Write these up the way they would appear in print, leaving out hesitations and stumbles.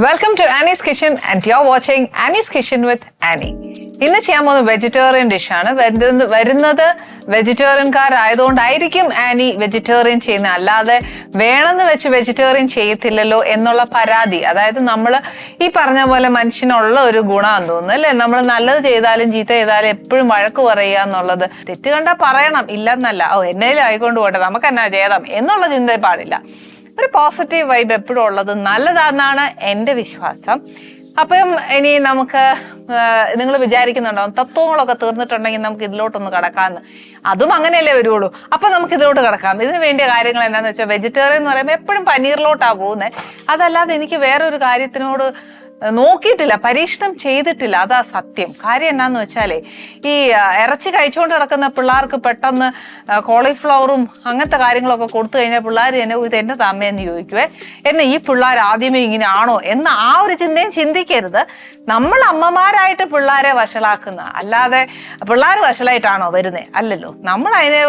Welcome to Annie's kitchen and you are watching Annie's kitchen with Annie. ഇന്ന് ചെയ്യാൻ പോകുന്ന vegetarian ഡിഷാണ്. വരുന്നത് വെജിറ്റേറിയൻകാരായതുകൊണ്ടായിരിക്കും ആനി വെജിറ്റേറിയൻ ചെയ്യുന്നത്, അല്ലാതെ വേണമെന്ന് വെച്ച് വെജിറ്റേറിയൻ ചെയ്യത്തില്ലല്ലോ എന്നുള്ള പരാതി. അതായത് നമ്മൾ ഈ പറഞ്ഞ പോലെ മനുഷ്യനുള്ള ഒരു ഗുണമെന്ന് തോന്നുന്നു അല്ലേ, നമ്മൾ നല്ലത് ചെയ്താലും ചീത്ത ചെയ്താലും എപ്പോഴും വഴക്ക് പറയുക എന്നുള്ളത്. തെറ്റ് കണ്ടാൽ പറയണം, ഇല്ലെന്നല്ല, എന്നേലും ആയിക്കൊണ്ട് പോട്ടെ നമുക്ക് എന്നാ ചെയ്താം എന്നുള്ള ചിന്ത പാടില്ല. ഒരു പോസിറ്റീവ് വൈബ് എപ്പോഴും ഉള്ളത് നല്ലതാണെന്നാണ് എൻ്റെ വിശ്വാസം. അപ്പം ഇനി നമുക്ക് നിങ്ങൾ വിചാരിക്കുന്നുണ്ടാവും തത്വങ്ങളൊക്കെ തീർന്നിട്ടുണ്ടെങ്കിൽ നമുക്ക് ഇതിലോട്ടൊന്ന് കടക്കാമെന്ന്. അതും അങ്ങനെയല്ലേ വരുള്ളൂ. അപ്പം നമുക്ക് ഇതിലോട്ട് കടക്കാം. ഇതിന് വേണ്ടിയ കാര്യങ്ങൾ എന്താണെന്ന് വെച്ചാൽ, വെജിറ്റേറിയൻ എന്ന് പറയുമ്പോൾ എപ്പോഴും പനീറിലോട്ടാണ് പോകുന്നത്. അതല്ലാതെ എനിക്ക് വേറൊരു കാര്യത്തിനോട് നോക്കിയിട്ടില്ല, പരീക്ഷണം ചെയ്തിട്ടില്ല, അതാ സത്യം. കാര്യം എന്നാന്ന് വെച്ചാലേ, ഈ ഇറച്ചി കഴിച്ചുകൊണ്ട് കിടക്കുന്ന പിള്ളേർക്ക് പെട്ടെന്ന് കോളിഫ്ലവറും അങ്ങനത്തെ കാര്യങ്ങളൊക്കെ കൊടുത്തു കഴിഞ്ഞാൽ പിള്ളേർ തന്നെ ഇത് എന്നെ താമയെന്ന് ചോദിക്കുവേ, എന്നെ ഈ പിള്ളേർ ആദ്യമേ ഇങ്ങനെ ആണോ എന്ന ആ ഒരു ചിന്തയും ചിന്തിക്കരുത്. നമ്മൾ അമ്മമാരായിട്ട് പിള്ളേരെ വഷളാക്കുന്ന, അല്ലാതെ പിള്ളേർ വഷളായിട്ടാണോ വരുന്നത്? അല്ലല്ലോ. നമ്മൾ അതിനെ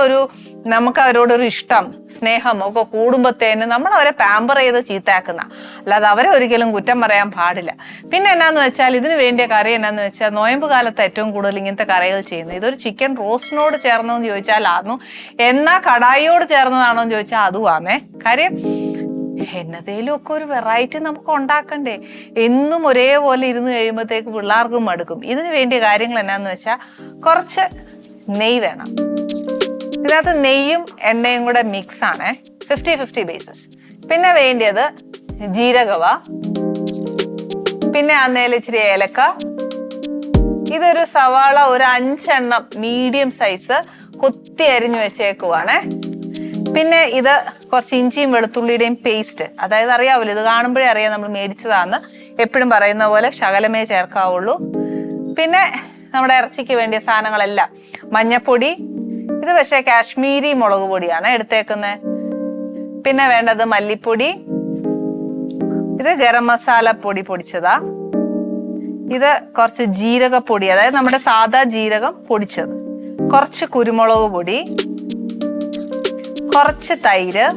നമുക്ക് അവരോടൊരു ഇഷ്ടം സ്നേഹം ഒക്കെ കൂടുമ്പോഴത്തേന് നമ്മൾ അവരെ പാമ്പർ ചെയ്ത് ചീത്തയാക്കുന്ന, അല്ലാതെ അവരെ ഒരിക്കലും കുറ്റം പറയാൻ പാടില്ല. പിന്നെ എന്നാന്ന് വെച്ചാൽ, ഇതിന് വേണ്ടിയ കറി എന്നാന്ന് വെച്ചാൽ, നോയമ്പ് കാലത്ത് ഏറ്റവും കൂടുതൽ ഇങ്ങനത്തെ കറികൾ ചെയ്യുന്നത്. ഇതൊരു ചിക്കൻ റോസ്റ്റിനോട് ചേർന്നതെന്ന് ചോദിച്ചാൽ ആന്നു, എന്നാ കടായിയോട് ചേർന്നതാണോ എന്ന് ചോദിച്ചാൽ അതുവാന്നേ. കാര്യം എന്നതേലും ഒക്കെ ഒരു വെറൈറ്റി നമുക്ക് ഉണ്ടാക്കണ്ടേ. എന്നും ഒരേപോലെ ഇരുന്ന് കഴിയുമ്പോഴത്തേക്ക് പിള്ളേർക്കും മടുക്കും. ഇതിന് വേണ്ടിയ കാര്യങ്ങൾ എന്നാന്ന് വെച്ചാൽ, കുറച്ച് നെയ്യ് വേണം. ഇതിനകത്ത് നെയ്യും എണ്ണയും കൂടെ മിക്സ് ആണ്, 50-50 ബേസിസ്. പിന്നെ വേണ്ടിയത് ജീരകവ, പിന്നെ അന്നേൽ ഇച്ചിരി ഏലക്ക, ഇതൊരു സവാള ഒരു 5 എണ്ണം മീഡിയം സൈസ് കൊത്തി അരിഞ്ഞു വെച്ചേക്കുവാണ്. പിന്നെ ഇത് കുറച്ച് ഇഞ്ചിയും വെളുത്തുള്ളിയുടെയും പേസ്റ്റ്. അതായത് അറിയാവല്ലോ, ഇത് കാണുമ്പോഴേ അറിയാം നമ്മൾ മേടിച്ചതാന്ന്. എപ്പോഴും പറയുന്ന പോലെ ശകലമേ ചേർക്കാവുള്ളൂ. പിന്നെ നമ്മുടെ ഇറച്ചിക്ക് വേണ്ടിയ സാധനങ്ങളെല്ലാം, മഞ്ഞപ്പൊടി, ഇത് പക്ഷേ കാശ്മീരി മുളക് പൊടിയാണ് എടുത്തേക്കുന്നത്. പിന്നെ വേണ്ടത് മല്ലിപ്പൊടി, ഇത് ഗരം മസാല പൊടി പൊടിച്ചതാ. ഇത് കുറച്ച് ജീരകപ്പൊടി, അതായത് നമ്മുടെ സാദാ ജീരകം പൊടിച്ചത്, കുറച്ച് കുരുമുളക് പൊടി, കുറച്ച് തൈര്.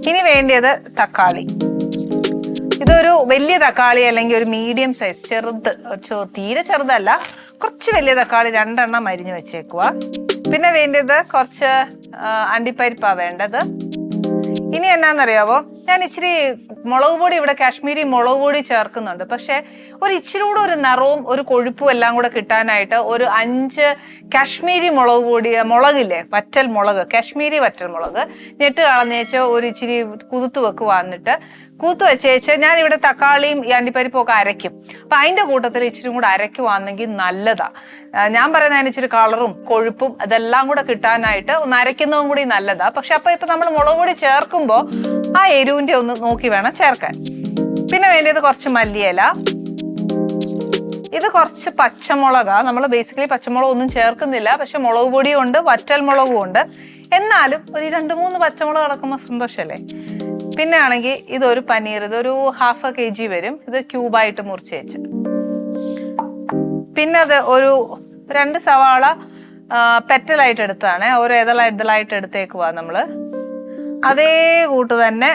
ഇനി വേണ്ടിയത് തക്കാളി. ഇതൊരു വലിയ തക്കാളി അല്ലെങ്കിൽ ഒരു മീഡിയം സൈസ് ചെറുത്, തീരെ ചെറുതല്ല, കുറച്ച് വലിയ തക്കാളി 2 എണ്ണം അരിഞ്ഞു വെച്ചേക്കുക. പിന്നെ വേണ്ടത് കുറച്ച് അണ്ടിപ്പരിപ്പാ വേണ്ടത്. ഇനി എന്നാന്നറിയാവോ, ഞാൻ ഇച്ചിരി മുളക് പൊടി, ഇവിടെ കാശ്മീരി മുളക് പൊടി ചേർക്കുന്നുണ്ട്. പക്ഷെ ഒരു ഇച്ചിരി കൂടെ ഒരു നിറവും ഒരു കൊഴുപ്പും എല്ലാം കൂടെ കിട്ടാനായിട്ട് ഒരു 5 കാശ്മീരി മുളക് പൊടി, മുളകില്ലേ, വറ്റൽ മുളക്, കാശ്മീരി വറ്റൽ മുളക് ഞെട്ട് കളഞ്ഞേച്ച് ഒരു ഇച്ചിരി കുതിർത്ത് വെക്കുക. എന്നിട്ട് കൂത്ത് വെച്ചേച്ച് ഞാൻ ഇവിടെ തക്കാളിയും ഈ അണ്ടിപ്പരിപ്പും ഒക്കെ അരയ്ക്കും. അപ്പൊ അതിന്റെ കൂട്ടത്തിൽ ഇച്ചിരി കൂടെ അരയ്ക്കുവാണെങ്കിൽ നല്ലതാ. ഞാൻ പറയുന്നതിന് ഇച്ചിരി കളറും കൊഴുപ്പും അതെല്ലാം കൂടെ കിട്ടാനായിട്ട് ഒന്ന് അരയ്ക്കുന്നതും കൂടി നല്ലതാ. പക്ഷെ ഇപ്പൊ നമ്മൾ മുളക് പൊടി ചേർക്കുമ്പോൾ ആ എരിവിന്റെ ഒന്ന് നോക്കി വേണം ചേർക്കാൻ. പിന്നെ വേണ്ടത് കുറച്ച് മല്ലിയില, ഇത് കുറച്ച് പച്ചമുളകാ. നമ്മൾ ബേസിക്കലി പച്ചമുളക് ഒന്നും ചേർക്കുന്നില്ല, പക്ഷെ മുളക് പൊടിയും ഉണ്ട് വറ്റൽ മുളകും ഉണ്ട്. എന്നാലും ഒരു 2-3 പച്ചമുളക് കിടക്കുമ്പോൾ സന്തോഷല്ലേ. പിന്നെ ആണെങ്കിൽ ഇതൊരു പനീർ, ഇതൊരു 1/2 kg വരും. ഇത് ക്യൂബായിട്ട് മുറിച്ച് വെച്ച്. പിന്നെ അത് ഒരു 2 സവാള പെറ്റലായിട്ട് എടുത്തതാണ്, ഒരു ഇതളായിട്ട് എടുത്തേക്കുവാ നമ്മള്. അതേ കൂട്ട് തന്നെ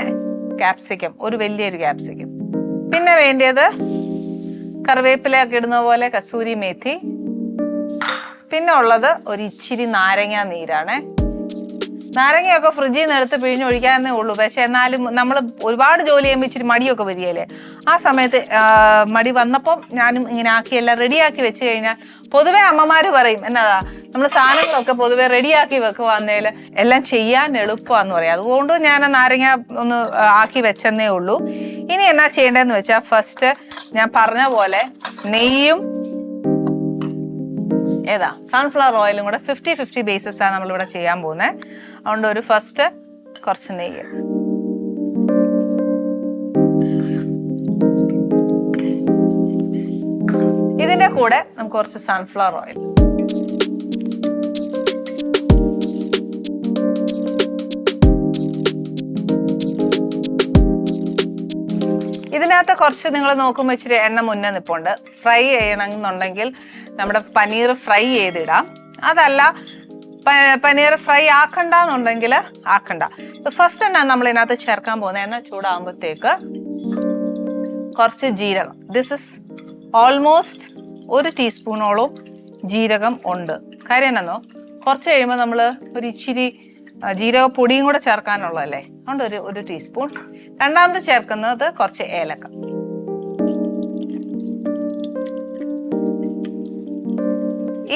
ക്യാപ്സിക്കം, ഒരു വലിയൊരു ക്യാപ്സിക്കം. പിന്നെ വേണ്ടിയത് കറിവേപ്പിലയൊക്കെ ഇടുന്ന പോലെ കസൂരി മേഥി. പിന്നെ ഉള്ളത് ഒരു ഇച്ചിരി നാരങ്ങ നീരാണ്. നാരങ്ങയൊക്കെ ഫ്രിഡ്ജിൽ നിന്ന് എടുത്ത് പിഴിഞ്ഞൊഴിക്കാന്നേ ഉള്ളൂ. പക്ഷെ എന്നാലും നമ്മൾ ഒരുപാട് ജോലി ചെയ്യുമ്പോൾ ഇച്ചിരി മടിയൊക്കെ വരികയല്ലേ. ആ സമയത്ത് മടി വന്നപ്പം ഞാനും ഇങ്ങനെ എല്ലാം റെഡിയാക്കി വെച്ച് കഴിഞ്ഞാൽ, പൊതുവെ അമ്മമാര് പറയും എന്നതാ, നമ്മൾ സാധനങ്ങളൊക്കെ പൊതുവെ റെഡിയാക്കി വെക്കുവാന്നേൽ എല്ലാം ചെയ്യാൻ എളുപ്പമാന്ന് പറയാം. അതുകൊണ്ട് ഞാൻ നാരങ്ങ ഒന്ന് ആക്കി വെച്ചെന്നേ ഉള്ളൂ. ഇനി എന്നാ ചെയ്യേണ്ടതെന്ന് വെച്ചാൽ, ഫസ്റ്റ് ഞാൻ പറഞ്ഞ പോലെ നെയ്യും സൺഫ്ലവർ ഓയിലും കൂടെ 50-50 ബേസിസ് ആണ് നമ്മളിവിടെ ചെയ്യാൻ പോകുന്നത്. അതുകൊണ്ട് ഒരു ഫസ്റ്റ് കുറച്ച് നെയ്യ്, ഇതിന്റെ കൂടെ നമുക്ക് കുറച്ച് സൺഫ്ലവർ ഓയിൽ. ഇതിനകത്ത് കുറച്ച് നിങ്ങൾ നോക്കുമ്പോൾ ഇച്ചിരി എണ്ണ മുന്നേ നിൽപ്പുണ്ട്. ഫ്രൈ ചെയ്യണമെന്നുണ്ടെങ്കിൽ നമ്മുടെ പനീർ ഫ്രൈ ചെയ്തിടാം. അതല്ല പനീർ ഫ്രൈ ആക്കണ്ടെന്നുണ്ടെങ്കിൽ ആക്കണ്ട. ഫസ്റ്റ് തന്നെ നമ്മൾ ഇതിനകത്ത് ചേർക്കാൻ പോകുന്നത്, എണ്ണ ചൂടാകുമ്പോഴത്തേക്ക് കുറച്ച് ജീരകം. ദിസ് ഇസ് ഓൾമോസ്റ്റ് 1 ടീസ്പൂണോളം ജീരകം ഉണ്ട്. കാര്യം എന്നാന്നോ, കുറച്ച് കഴിയുമ്പോൾ നമ്മൾ ഒരു ഇച്ചിരി ജീരകപ്പൊടിയും കൂടെ ചേർക്കാനുള്ളതല്ലേ, അതുകൊണ്ട് ഒരു ടീസ്പൂൺ. രണ്ടാമത് ചേർക്കുന്നത് കുറച്ച് ഏലക്ക.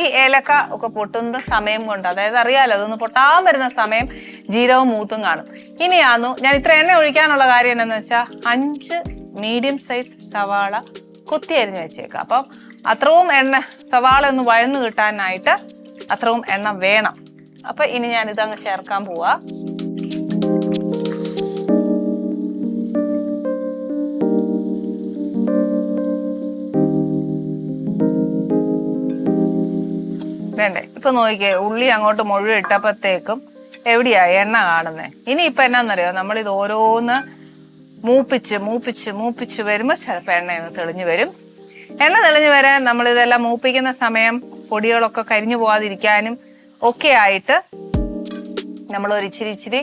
ഈ ഏലക്ക ഒക്കെ പൊട്ടുന്ന സമയം കൊണ്ട്, അതായത് അറിയാലോ അതൊന്ന് പൊട്ടാൻ വരുന്ന സമയം ജീരകവും മൂത്തും കാണും. ഇനിയാന്നു ഞാൻ ഇത്ര എണ്ണ ഒഴിക്കാനുള്ള കാര്യം എന്താണെന്ന് വെച്ചാൽ 5 മീഡിയം സൈസ് സവാള കൊത്തി അരിഞ്ഞ് വെച്ചേക്കാം. അപ്പം അത്രയും എണ്ണ, സവാള ഒന്ന് വഴന്നു കിട്ടാനായിട്ട് അത്രയും എണ്ണ വേണം. അപ്പൊ ഇനി ഞാൻ ഇതങ്ങ് ചേർക്കാൻ പോവാ. വേണ്ടേ? ഇപ്പൊ നോക്കിക്കേ, ഉള്ളി അങ്ങോട്ട് മുഴുവൻ ഇട്ടപ്പോഴത്തേക്കും എവിടെയാ എണ്ണ കാണുന്നേ. ഇനി ഇപ്പൊ എന്നാന്നറിയോ, നമ്മളിത് ഓരോന്ന് മൂപ്പിച്ച് വരുമ്പോ ചിലപ്പോ എണ്ണ തെളിഞ്ഞു വരും. എണ്ണ തെളിഞ്ഞു വരാൻ നമ്മളിതെല്ലാം മൂപ്പിക്കുന്ന സമയം പൊടികളൊക്കെ കരിഞ്ഞു പോവാതിരിക്കാനും ഒക്കെ ആയിട്ട് നമ്മൾ ഒരു ഇച്ചിരി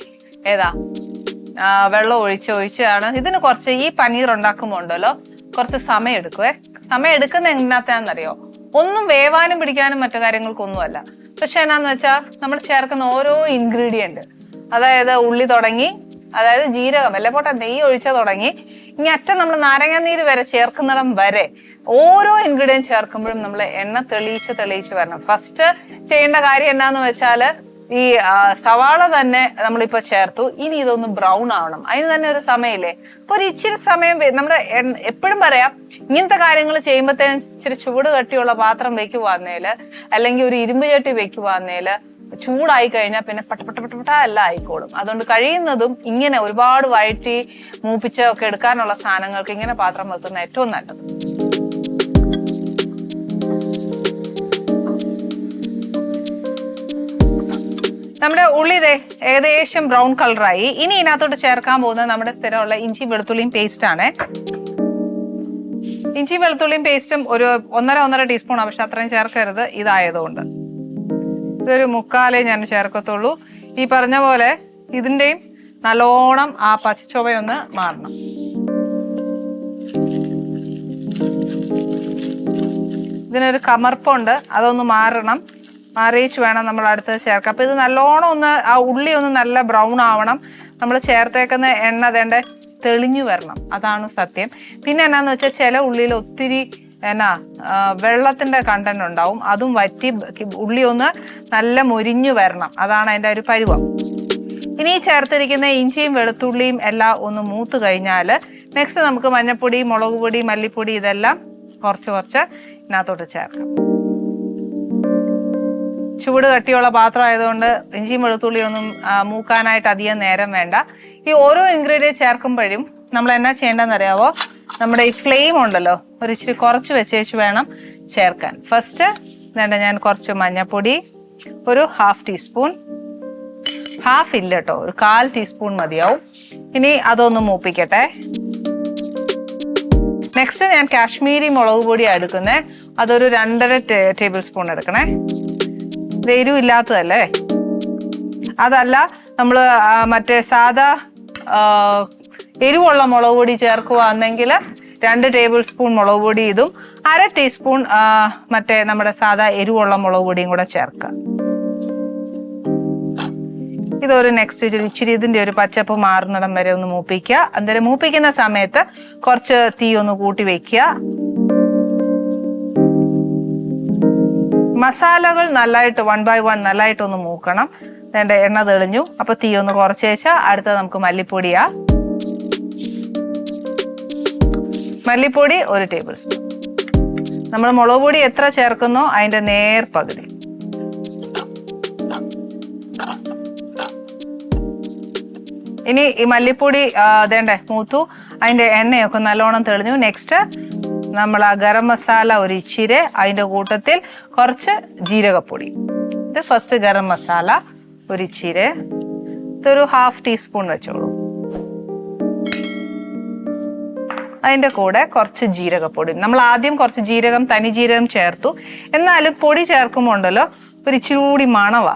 വെള്ളം ഒഴിച്ചാണ് ഇതിന് കുറച്ച്, ഈ പനീർ ഉണ്ടാക്കുമ്പോൾ ഉണ്ടല്ലോ കുറച്ച് സമയം എടുക്കുവേ. സമയം എടുക്കുന്ന എങ്ങനത്തെയാണെന്നറിയോ, ഒന്നും വേവാനും പിടിക്കാനും മറ്റു കാര്യങ്ങൾക്കൊന്നുമല്ല. പക്ഷെ എന്നാന്ന് വെച്ചാൽ നമ്മൾ ചേർക്കുന്ന ഓരോ ഇൻഗ്രീഡിയന്റ്, അതായത് ഉള്ളി തുടങ്ങി, അതായത് ജീരകം എല്ലാം പോട്ടെ, നെയ്യ് ഒഴിച്ച തുടങ്ങി ഇനി അറ്റം നമ്മൾ നാരങ്ങാനീര് വരെ ചേർക്കുന്നിടം വരെ ഓരോ ഇൻഗ്രീഡിയൻറ്റ് ചേർക്കുമ്പോഴും നമ്മൾ എണ്ണ തെളിയിച്ച് വരണം. ഫസ്റ്റ് ചെയ്യേണ്ട കാര്യം എന്നാന്ന് വെച്ചാല് ഈ സവാള തന്നെ നമ്മളിപ്പോ ചേർത്തു, ഇനി ഇതൊന്ന് ബ്രൗൺ ആവണം. അതിന് തന്നെ ഒരു സമയമില്ലേ. അപ്പൊ ഒരു ഇച്ചിരി സമയം നമ്മുടെ എപ്പോഴും പറയാം, ഇങ്ങനത്തെ കാര്യങ്ങൾ ചെയ്യുമ്പോഴത്തേനും ഇച്ചിരി ചൂട് കട്ടിയുള്ള പാത്രം വെക്കുവാന്നേല്, അല്ലെങ്കിൽ ഒരു ഇരുമ്പ് ചട്ടി വെക്കുവാന്നേല് ചൂടായി കഴിഞ്ഞാൽ പിന്നെ പട്ട എല്ലാം ആയിക്കോളും. അതുകൊണ്ട് കഴിയുന്നതും ഇങ്ങനെ ഒരുപാട് വഴറ്റി മൂപ്പിച്ചൊക്കെ എടുക്കാനുള്ള സാധനങ്ങൾക്ക് ഇങ്ങനെ പാത്രം വെക്കുന്ന ഏറ്റവും നല്ലത്. നമ്മുടെ ഉള്ളി ഏകദേശം ബ്രൗൺ കളറായി. ഇനി ഇതിനകത്തോട്ട് ചേർക്കാൻ പോകുന്നത് നമ്മുടെ സ്ഥിരമുള്ള ഇഞ്ചി വെളുത്തുള്ളിയും പേസ്റ്റ് ആണ്. ഇഞ്ചി വെളുത്തുള്ളിയും പേസ്റ്റും ഒരു 1.5 ടീസ്പൂണാണ്, പക്ഷെ അത്രയും ചേർക്കരുത് ഇതായതുകൊണ്ട്. ഇതൊരു 3/4 ഞാൻ ചേർക്കത്തുള്ളൂ. ഈ പറഞ്ഞ പോലെ ഇതിന്റെയും നല്ലോണം ആ പച്ചച്ചുവയൊന്ന് മാറണം. ഇതിനൊരു കമർപ്പുണ്ട്, അതൊന്ന് മാറണം. മാറിയിച്ച് വേണം നമ്മൾ അടുത്തത് ചേർക്കാം. അപ്പൊ ഇത് നല്ലോണം ഒന്ന് ആ ഉള്ളി ഒന്ന് നല്ല ബ്രൗൺ ആവണം. നമ്മൾ ചേർത്തേക്കുന്ന എണ്ണ അതേണ്ട തെളിഞ്ഞു വരണം, അതാണ് സത്യം. പിന്നെ എന്നാന്ന് വെച്ചാൽ ചില ഉള്ളിയിൽ ഒത്തിരി വെള്ളത്തിന്റെ കണ്ടന്റ് ഉണ്ടാവും, അതും വറ്റി ഉള്ളി ഒന്ന് നല്ല മൊരിഞ്ഞു വരണം, അതാണ് അതിന്റെ ഒരു പരുവം. ഇനി ചേർത്തിരിക്കുന്ന ഇഞ്ചിയും വെളുത്തുള്ളിയും എല്ലാം ഒന്ന് മൂത്ത് കഴിഞ്ഞാൽ നെക്സ്റ്റ് നമുക്ക് മഞ്ഞൾപ്പൊടി, മുളക് പൊടി, മല്ലിപ്പൊടി ഇതെല്ലാം കുറച്ച് ഇതിനകത്തോട്ട് ചേർക്കാം. ചൂട് കട്ടിയുള്ള പാത്രം ആയതുകൊണ്ട് ഇഞ്ചിയും വെളുത്തുള്ളി ഒന്നും മൂക്കാനായിട്ട് അധികം നേരം വേണ്ട. ഈ ഓരോ ഇൻഗ്രീഡിയൻറ്റ് ചേർക്കുമ്പോഴും നമ്മൾ എന്നാ ചെയ്യേണ്ടതെന്ന് അറിയാവോ, നമ്മുടെ ഈ ഫ്ലെയിം ഉണ്ടല്ലോ ഒരു ഇച്ചിരി കുറച്ച് വെച്ചേച്ച് വേണം ചേർക്കാൻ. ഫസ്റ്റ് ഞാൻ കുറച്ച് മഞ്ഞൾപ്പൊടി, ഒരു 1/2 ടീസ്പൂൺ, 1/2 ഇല്ല കേട്ടോ, ഒരു 1/4 ടീസ്പൂൺ മതിയാവും. ഇനി അതൊന്ന് മൂപ്പിക്കട്ടെ. നെക്സ്റ്റ് ഞാൻ കാശ്മീരി മുളക് പൊടിയാണ് എടുക്കുന്നത്, അതൊരു 2.5 ടേബിൾ സ്പൂൺ എടുക്കണേ. ഇത് എരിവില്ലാത്തതല്ലേ. അതല്ല നമ്മൾ മറ്റേ സാധാ എരിവുള്ള മുളക് പൊടി ചേർക്കുകയാണെങ്കിൽ 2 ടേബിൾ സ്പൂൺ മുളക് പൊടി ഇതും 1/2 ടീസ്പൂൺ മറ്റേ നമ്മുടെ സാധാ എരിവുള്ള മുളക് പൊടിയും കൂടെ ചേർക്കുക. ഇതൊരു നെക്സ്റ്റ് ഇച്ചിരി ഇതിന്റെ ഒരു പച്ചപ്പ് മാറുന്നിടം വരെ ഒന്ന് മൂപ്പിക്കുക. അന്നേരം മൂപ്പിക്കുന്ന സമയത്ത് കുറച്ച് തീ ഒന്ന് കൂട്ടി വെക്കുക. മസാലകൾ നല്ലതായിട്ട് 1 by 1 നല്ലതായിട്ടൊന്ന് മൂക്കണം. എണ്ണ തെളിഞ്ഞു, അപ്പൊ തീ ഒന്ന് കുറച്ച് വെച്ചാൽ അടുത്തത് നമുക്ക് മല്ലിപ്പൊടിയാ. മല്ലിപ്പൊടി 1 ടേബിൾ സ്പൂൺ. നമ്മൾ മുളക് പൊടി എത്ര ചേർക്കുന്നോ അതിന്റെ നേർ പകുതി. ഇനി ഈ മല്ലിപ്പൊടി മൂത്തു, അതിന്റെ എണ്ണയൊക്കെ നല്ലോണം തെളിഞ്ഞു. നെക്സ്റ്റ് നമ്മൾ ആ ഗരം മസാല ഒരു ഇച്ചിരി, അതിന്റെ കൂട്ടത്തിൽ കുറച്ച് ജീരകപ്പൊടി. ഇത് ഫസ്റ്റ് ഗരം മസാല ഒരു ഇച്ചിരി, ഇതൊരു 1/2 ടീസ്പൂൺ വെച്ചോളൂ. അതിന്റെ കൂടെ കുറച്ച് ജീരകപ്പൊടി. നമ്മൾ ആദ്യം കുറച്ച് ജീരകം, തനി ജീരകം ചേർത്തു, എന്നാലും പൊടി ചേർക്കുമ്പോൾ ഉണ്ടല്ലോ ഒരു ഇച്ചിരി കൂടി മണവാ.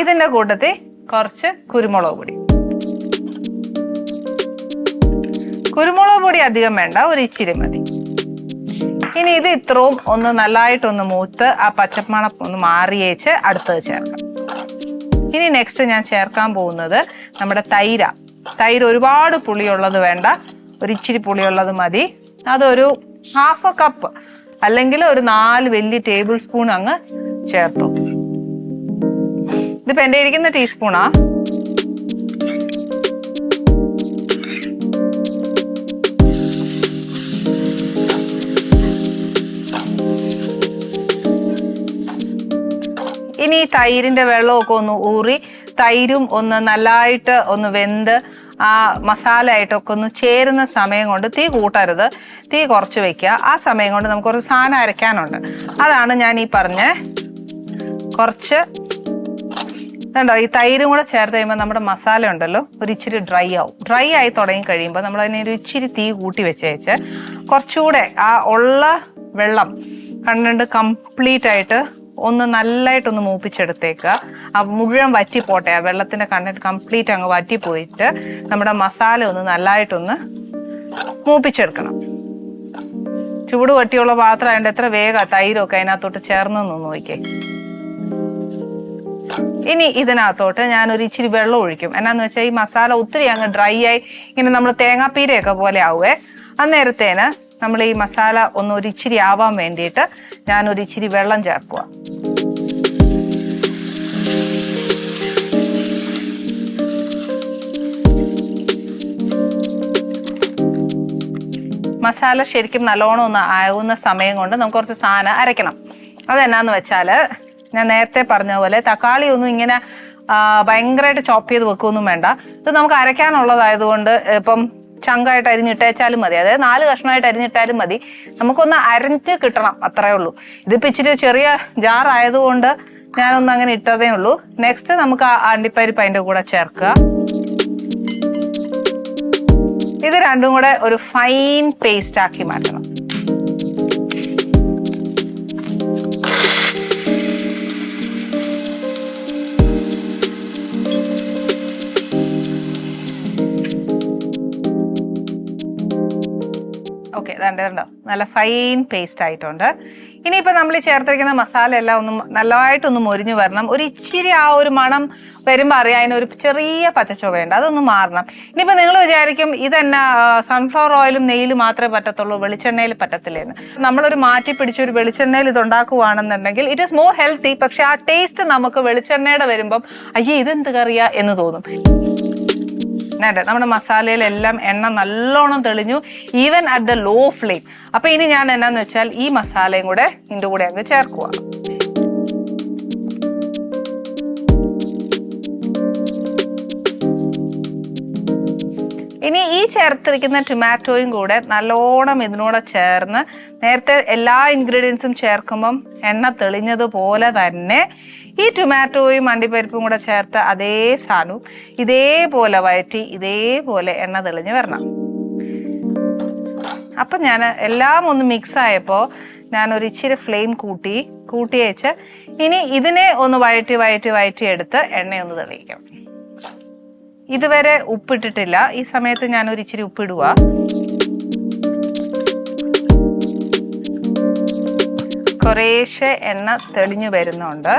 ഇതിന്റെ കൂട്ടത്തിൽ കുറച്ച് കുരുമുളക് പൊടി. കുരുമുളക് പൊടി അധികം വേണ്ട, ഒരു ഇച്ചിരി മതി. ഇനി ഇത് ഇത്രയും ഒന്ന് നല്ലതായിട്ടൊന്ന് മൂത്ത് ആ പച്ചമണം ഒന്ന് മാറിയേച്ച് അടുത്തത് ചേർക്കാം. ഇനി നെക്സ്റ്റ് ഞാൻ ചേർക്കാൻ പോകുന്നത് നമ്മുടെ തൈര് ഒരുപാട് പുളിയുള്ളത് വേണ്ട, ഒരു ഇച്ചിരി പുളിയുള്ളത് മതി. അതൊരു 1/2 കപ്പ് അല്ലെങ്കിൽ ഒരു 4 വലിയ ടേബിൾ സ്പൂൺ അങ്ങ് ചേർത്തു. ഇതിപ്പോ എൻ്റെ ഇരിക്കുന്ന ടീസ്പൂണാ. ഇനി തൈരിന്റെ വെള്ളമൊക്കെ ഒന്ന് ഊറി തൈരും ഒന്ന് നല്ലതായിട്ട് ഒന്ന് വെന്ത് ആ മസാല ആയിട്ടൊക്കെ ഒന്ന് ചേരുന്ന സമയം കൊണ്ട് തീ കൂട്ടരുത്, തീ കുറച്ച് വെക്കുക. ആ സമയം കൊണ്ട് നമുക്ക് കുറച്ച് സാധനം അരയ്ക്കാനുണ്ട്. അതാണ് ഞാൻ ഈ പറഞ്ഞ കുറച്ച് കണ്ടോ, ഈ തൈരും കൂടെ ചേർത്ത് കഴിയുമ്പോൾ നമ്മുടെ മസാല ഉണ്ടല്ലോ ഒരു ഇച്ചിരി ഡ്രൈ ആവും. ഡ്രൈ ആയി തുടങ്ങി കഴിയുമ്പോൾ നമ്മൾ അതിനെ ഒരു ഇച്ചിരി തീ കൂട്ടി വെച്ചേച്ച് കുറച്ചുകൂടെ ആ ഉള്ള വെള്ളം കണ്ടുകൊണ്ട് കംപ്ലീറ്റ് ആയിട്ട് ഒന്ന് നല്ലതായിട്ടൊന്ന് മൂപ്പിച്ചെടുത്തേക്കുക. ആ മുഴുവൻ വറ്റിപ്പോട്ടെ, ആ വെള്ളത്തിന്റെ കണ്ടന്റ് കംപ്ലീറ്റ് അങ്ങ് വറ്റിപ്പോയിട്ട് നമ്മുടെ മസാല ഒന്ന് നല്ലതായിട്ടൊന്ന് മൂപ്പിച്ചെടുക്കണം. ചൂട് വട്ടിയുള്ള പാത്രം ആയതുകൊണ്ട് എത്ര വേഗം തൈരൊക്കെ അതിനകത്തോട്ട് ചേർന്നൊന്ന് നോക്കിയേ. ഇനി ഇതിനകത്തോട്ട് ഞാനൊരു ഇച്ചിരി വെള്ളം ഒഴിക്കും. എന്നാന്ന് വെച്ചാൽ ഈ മസാല ഒത്തിരി അങ്ങ് ഡ്രൈ ആയി ഇങ്ങനെ നമ്മൾ തേങ്ങാപ്പീരയൊക്കെ പോലെ ആവുമേ. അന്നേരത്തേന് നമ്മൾ ഈ മസാല ഒന്ന് ഒരു ഇച്ചിരി ആവാൻ വേണ്ടിയിട്ട് ഞാനൊരു ഇച്ചിരി വെള്ളം ചേർക്കുക. മസാല ശരിക്കും നല്ലോണം ഒന്ന് ആവുന്ന സമയം കൊണ്ട് നമുക്ക് കുറച്ച് സാധനം അരയ്ക്കണം. അതെന്നാന്ന് വെച്ചാൽ ഞാൻ നേരത്തെ പറഞ്ഞ പോലെ തക്കാളി ഒന്നും ഇങ്ങനെ ഭയങ്കരമായിട്ട് ചോപ്പ് ചെയ്ത് വെക്കുകയൊന്നും വേണ്ട. ഇത് നമുക്ക് അരയ്ക്കാനുള്ളതായതുകൊണ്ട് ഇപ്പം ചങ്കായിട്ട് അരിഞ്ഞിട്ടേച്ചാലും മതി, അതായത് 4 കഷ്ണമായിട്ട് അരിഞ്ഞിട്ടാലും മതി. നമുക്കൊന്ന് അരഞ്ഞ് കിട്ടണം, അത്രേ ഉള്ളൂ. ഇതിപ്പോൾ ഇച്ചിരി ചെറിയ ജാറായതുകൊണ്ട് ഞാനൊന്ന് അങ്ങനെ ഇട്ടതേ ഉള്ളൂ. നെക്സ്റ്റ് നമുക്ക് ആ അണ്ടിപ്പരിപ്പ് അതിൻ്റെ കൂടെ ചേർക്കുക. ഇത് രണ്ടും കൂടെ ഒരു ഫൈൻ പേസ്റ്റ് ആക്കി മാറ്റണം. ഓക്കെ, ഇതുണ്ടോ നല്ല ഫൈൻ പേസ്റ്റ് ആയിട്ടുണ്ട്. ഇനിയിപ്പോൾ നമ്മൾ ഈ ചേർത്തിരിക്കുന്ന മസാല എല്ലാം ഒന്ന് നല്ലതായിട്ടൊന്ന് മൊരിഞ്ഞു വരണം. ഒരു ഇച്ചിരി ആ ഒരു മണം വരുമ്പോൾ അറിയാം അതിന് ഒരു ചെറിയ പച്ചച്ചുവയുണ്ട്, അതൊന്ന് മാറണം. ഇനിയിപ്പോൾ നിങ്ങൾ വിചാരിക്കും ഇതെന്നാ സൺഫ്ലവർ ഓയിലും നെയ്യിലും മാത്രമേ പറ്റത്തുള്ളൂ, വെളിച്ചെണ്ണയിൽ പറ്റത്തില്ലെന്ന്. നമ്മളൊരു മാറ്റി പിടിച്ചൊരു വെളിച്ചെണ്ണയിൽ ഇത് ഉണ്ടാക്കുകയാണെന്നുണ്ടെങ്കിൽ ഇറ്റ് ഈസ് മോർ ഹെൽത്തി. പക്ഷെ ആ ടേസ്റ്റ് നമുക്ക് വെളിച്ചെണ്ണയുടെ വരുമ്പം അയ്യേ ഇതെന്ത് കറിയാ എന്ന് തോന്നും. നമ്മുടെ മസാലയിലെല്ലാം എണ്ണ നല്ലോണം തെളിഞ്ഞു, even at the low flame. അപ്പൊ ഇനി ഞാൻ എന്നാന്ന് വെച്ചാൽ ഈ മസാലയും കൂടെ ഇതിൻ്റെ കൂടെ അങ്ങ് ചേർക്കുക. ഇനി ഈ ചേർത്തിരിക്കുന്ന ടൊമാറ്റോയും കൂടെ നല്ലോണം ഇതിനൂടെ ചേർന്ന് നേരത്തെ എല്ലാ ഇൻഗ്രീഡിയൻസും ചേർക്കുമ്പം എണ്ണ തെളിഞ്ഞതുപോലെ തന്നെ ഈ ടൊമാറ്റോയും അണ്ടിപ്പരിപ്പും കൂടെ ചേർത്ത് അതേ സാധനവും ഇതേപോലെ വഴറ്റി ഇതേപോലെ എണ്ണ തെളിഞ്ഞ് വരണം. അപ്പം ഞാൻ എല്ലാം ഒന്ന് മിക്സ് ആയപ്പോൾ ഞാനൊരു ഇച്ചിരി ഫ്ലെയിം കൂട്ടി വെച്ച് ഇനി ഇതിനെ ഒന്ന് വഴറ്റി എടുത്ത് എണ്ണയൊന്ന് തെളിയിക്കണം. ഇതുവരെ ഉപ്പിട്ടിട്ടില്ല, ഈ സമയത്ത് ഞാനൊരു ഇച്ചിരി ഉപ്പിടുക. കുറേശ്ശെ എണ്ണ തെളിഞ്ഞു വരുന്നുണ്ട്.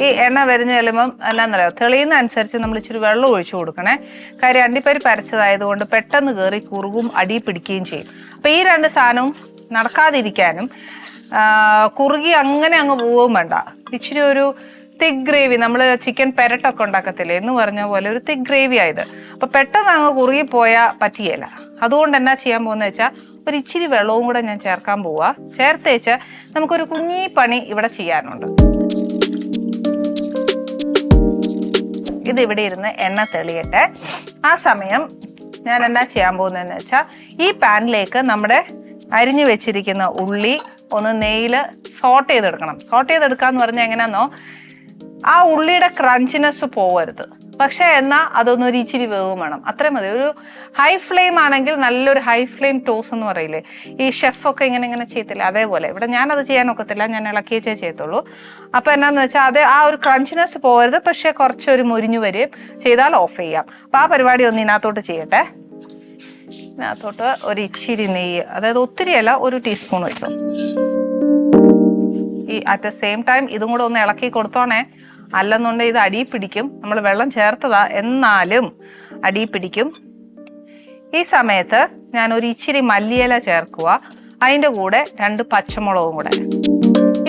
ഈ എണ്ണ വരുന്ന ചെല്ലുമ്പം എന്നാന്നറിയോ, തെളിയുന്ന അനുസരിച്ച് നമ്മൾ ഇച്ചിരി വെള്ളം ഒഴിച്ചു കൊടുക്കണേ. കാര്യം അണ്ടിപ്പരിപ്പ് അരച്ചതായതുകൊണ്ട് പെട്ടെന്ന് കയറി കുറുകും അടി പിടിക്കുകയും ചെയ്യും. അപ്പം ഈ 2 സാധനവും നടക്കാതിരിക്കാനും കുറുകി അങ്ങനെ അങ്ങ് പോവുകയും വേണ്ട. ഇച്ചിരി ഒരു തിക് ഗ്രേവി, നമ്മൾ ചിക്കൻ പെരട്ടൊക്കെ ഉണ്ടാക്കത്തില്ലേ എന്ന് പറഞ്ഞ പോലെ ഒരു തിക് ഗ്രേവി ആയത്. അപ്പം പെട്ടെന്ന് അങ്ങ് കുറുകി പോയാൽ പറ്റിയല്ല. അതുകൊണ്ട് എന്നാ ചെയ്യാൻ പോകുന്നത് വെച്ചാൽ ഒരു ഇച്ചിരി വെള്ളവും കൂടെ ഞാൻ ചേർക്കാൻ പോവുക. ചേർത്തേച്ച് നമുക്കൊരു കുഞ്ഞി പണി ഇവിടെ ചെയ്യാനുണ്ട്. ഇതിവിടെ ഇരുന്ന് എണ്ണ തെളിയട്ടെ. ആ സമയം ഞാൻ എന്നാ ചെയ്യാൻ പോകുന്നതെന്ന് വെച്ചാൽ ഈ പാനിലേക്ക് നമ്മുടെ അരിഞ്ഞു വെച്ചിരിക്കുന്ന ഉള്ളി ഒന്ന് നെയ്യിൽ സോട്ട് ചെയ്തെടുക്കണം. സോട്ട് ചെയ്തെടുക്കാന്ന് പറഞ്ഞാൽ എങ്ങനെയാണെന്നോ, ആ ഉള്ളിയുടെ ക്രഞ്ചിനെസ് പോവരുത്. പക്ഷെ എന്നാൽ അതൊന്നൊരു ഇച്ചിരി വേവും വേണം, അത്രയും മതി. ഒരു ഹൈ ഫ്ലെയിം ആണെങ്കിൽ നല്ലൊരു ഹൈ ഫ്ലെയിം ടോസ് എന്ന് പറയില്ലേ, ഈ ഷെഫൊക്കെ ഇങ്ങനെ ചെയ്യത്തില്ല, അതേപോലെ ഇവിടെ ഞാനത് ചെയ്യാനൊക്കത്തില്ല, ഞാൻ ഇളക്കിയേ ചെയ്യത്തുള്ളൂ. അപ്പോൾ എന്നാന്ന് വെച്ചാൽ അത് ആ ഒരു ക്രഞ്ചിനെസ് പോകരുത്, പക്ഷെ കുറച്ചൊരു മുരിഞ്ഞു വരും ചെയ്താൽ ഓഫ് ചെയ്യാം. അപ്പോൾ ആ പരിപാടി ഒന്ന് ഇതിനകത്തോട്ട് ചെയ്യട്ടെ. ഇതിനകത്തോട്ട് ഒരു ഇച്ചിരി നെയ്യ്, അതായത് ഒത്തിരിയല്ല, 1 ടീസ്പൂൺ വെക്കും. ഈ അറ്റ് ദ സെയിം ടൈം ഇതും കൂടെ ഒന്ന് ഇളക്കി കൊടുത്തോണേ, അല്ലെന്നുണ്ടെങ്കിൽ ഇത് അടി പിടിക്കും. നമ്മൾ വെള്ളം ചേർത്തതാ, എന്നാലും അടി പിടിക്കും. ഈ സമയത്ത് ഞാൻ ഒരു ഇച്ചിരി മല്ലിയില ചേർക്കുക, അതിൻ്റെ കൂടെ 2 പച്ചമുളകും കൂടെ.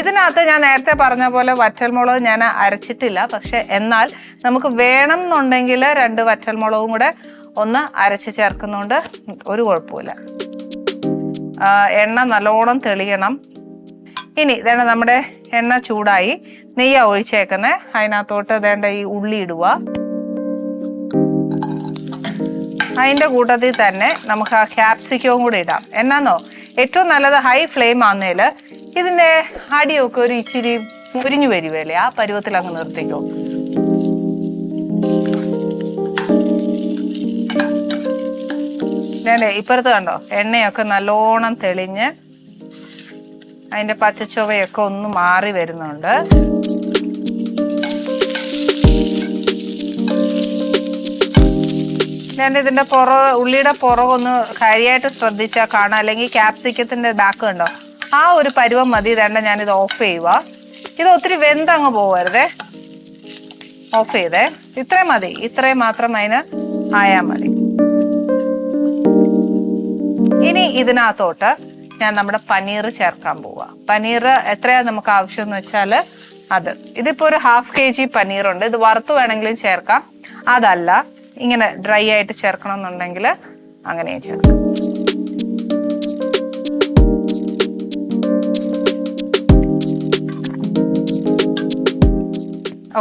ഇതിനകത്ത് ഞാൻ നേരത്തെ പറഞ്ഞ പോലെ വറ്റൽമുളക് ഞാൻ അരച്ചിട്ടില്ല, പക്ഷെ എന്നാൽ നമുക്ക് വേണം എന്നുണ്ടെങ്കിൽ 2 വറ്റൽമുളകും കൂടെ ഒന്ന് അരച്ച് ചേർക്കുന്നതുകൊണ്ട് ഒരു കുഴപ്പമില്ല. എണ്ണ നല്ലോണം തെളിയണം. ഇനി ഇതേണ്ട നമ്മുടെ എണ്ണ ചൂടായി, നെയ്യാ ഒഴിച്ചേക്കുന്നത്. അതിനകത്തോട്ട് ഇതേണ്ട ഈ ഉള്ളി ഇടുക. അതിൻ്റെ കൂട്ടത്തിൽ തന്നെ നമുക്ക് ആ ക്യാപ്സിക്കവും കൂടി ഇടാം. എന്നാന്നോ ഏറ്റവും നല്ലത് ഹൈ ഫ്ലെയിം ആകുന്നതിൽ ഇതിൻ്റെ അടിയൊക്കെ ഒരു ഇച്ചിരി മുരിഞ്ഞു വരുവല്ലേ, ആ പരുവത്തിൽ അങ്ങ് നിർത്തിക്കോ. ഇപ്പുറത്ത് കണ്ടോ എണ്ണയൊക്കെ നല്ലോണം തെളിഞ്ഞ് അതിൻ്റെ പച്ചച്ചുവയൊക്കെ ഒന്ന് മാറി വരുന്നുണ്ട്. ഞാൻ ഇതിൻ്റെ ഉള്ളിയുടെ പുറകൊന്ന് കാര്യമായിട്ട് ശ്രദ്ധിച്ചാൽ കാണാം, അല്ലെങ്കിൽ ക്യാപ്സിക്കത്തിൻ്റെ ബാക്ക് കണ്ടോ, ആ ഒരു പരുവം മതി. ഞാനിത് ഓഫ് ചെയ്യുക. ഇത് ഒത്തിരി വെന്തങ്ങ് പോകരുതേ, ഓഫ് ചെയ്തേ. ഇത്രയും മതി, ഇത്രയും മാത്രം അതിന് ആയാൽ മതി. ഇനി ഇതിനകത്തോട്ട് ഞാൻ നമ്മുടെ പനീർ ചേർക്കാൻ പോവുക. പനീർ എത്രയാണ് നമുക്ക് ആവശ്യം എന്ന് വെച്ചാൽ അത്, ഇതിപ്പോൾ ഒരു 1/2 kg പനീറുണ്ട്. ഇത് വറുത്ത് വേണമെങ്കിലും ചേർക്കാം, അതല്ല ഇങ്ങനെ ഡ്രൈ ആയിട്ട് ചേർക്കണം എന്നുണ്ടെങ്കിൽ അങ്ങനെയും ചേർക്കാം.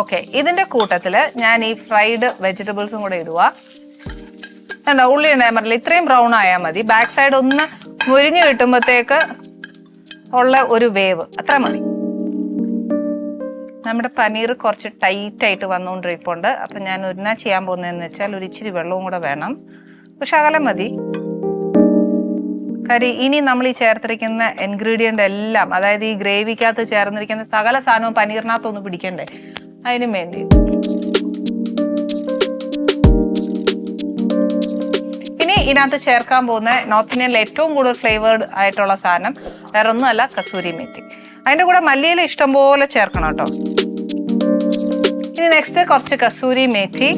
ഓക്കെ, ഇതിൻ്റെ കൂട്ടത്തിൽ ഞാൻ ഈ ഫ്രൈഡ് വെജിറ്റബിൾസും കൂടെ ഇടുക. ഉള്ളി ഉണ്ടായാൽ മതില്ല, ഇത്രയും ബ്രൗൺ ആയാൽ മതി. ബാക്ക് സൈഡ് ഒന്ന് മുരിഞ്ഞു കിട്ടുമ്പോഴത്തേക്ക് ഉള്ള ഒരു വേവ് അത്ര മതി. നമ്മുടെ പനീർ കുറച്ച് ടൈറ്റായിട്ട് വന്നുകൊണ്ടിരിപ്പുണ്ട്. അപ്പം ഞാൻ എന്നാ ചെയ്യാൻ പോകുന്നതെന്ന് വെച്ചാൽ ഒരു ഇച്ചിരി വെള്ളവും കൂടെ വേണം, പക്ഷെ അകലം മതി. കാര്യം ഇനി നമ്മൾ ഈ ചേർത്തിരിക്കുന്ന ഇൻഗ്രീഡിയൻ്റ് എല്ലാം, അതായത് ഈ ഗ്രേവിക്കകത്ത് ചേർന്നിരിക്കുന്ന സകല സാധനവും പനീറിനകത്തൊന്ന് പിടിക്കണ്ടേ, അതിനും വേണ്ടി. ഇതിനകത്ത് ചേർക്കാൻ പോകുന്ന നോർത്ത് ഇന്ത്യനിൽ ഏറ്റവും കൂടുതൽ ഫ്ലേവേർഡ് ആയിട്ടുള്ള സാധനം വേറെ ഒന്നുമല്ല, കസൂരി മേത്തി. അതിൻ്റെ കൂടെ മല്ലിയില ഇഷ്ടംപോലെ ചേർക്കണം കേട്ടോ. ഇനി നെക്സ്റ്റ് കുറച്ച് കസൂരി മേത്തി,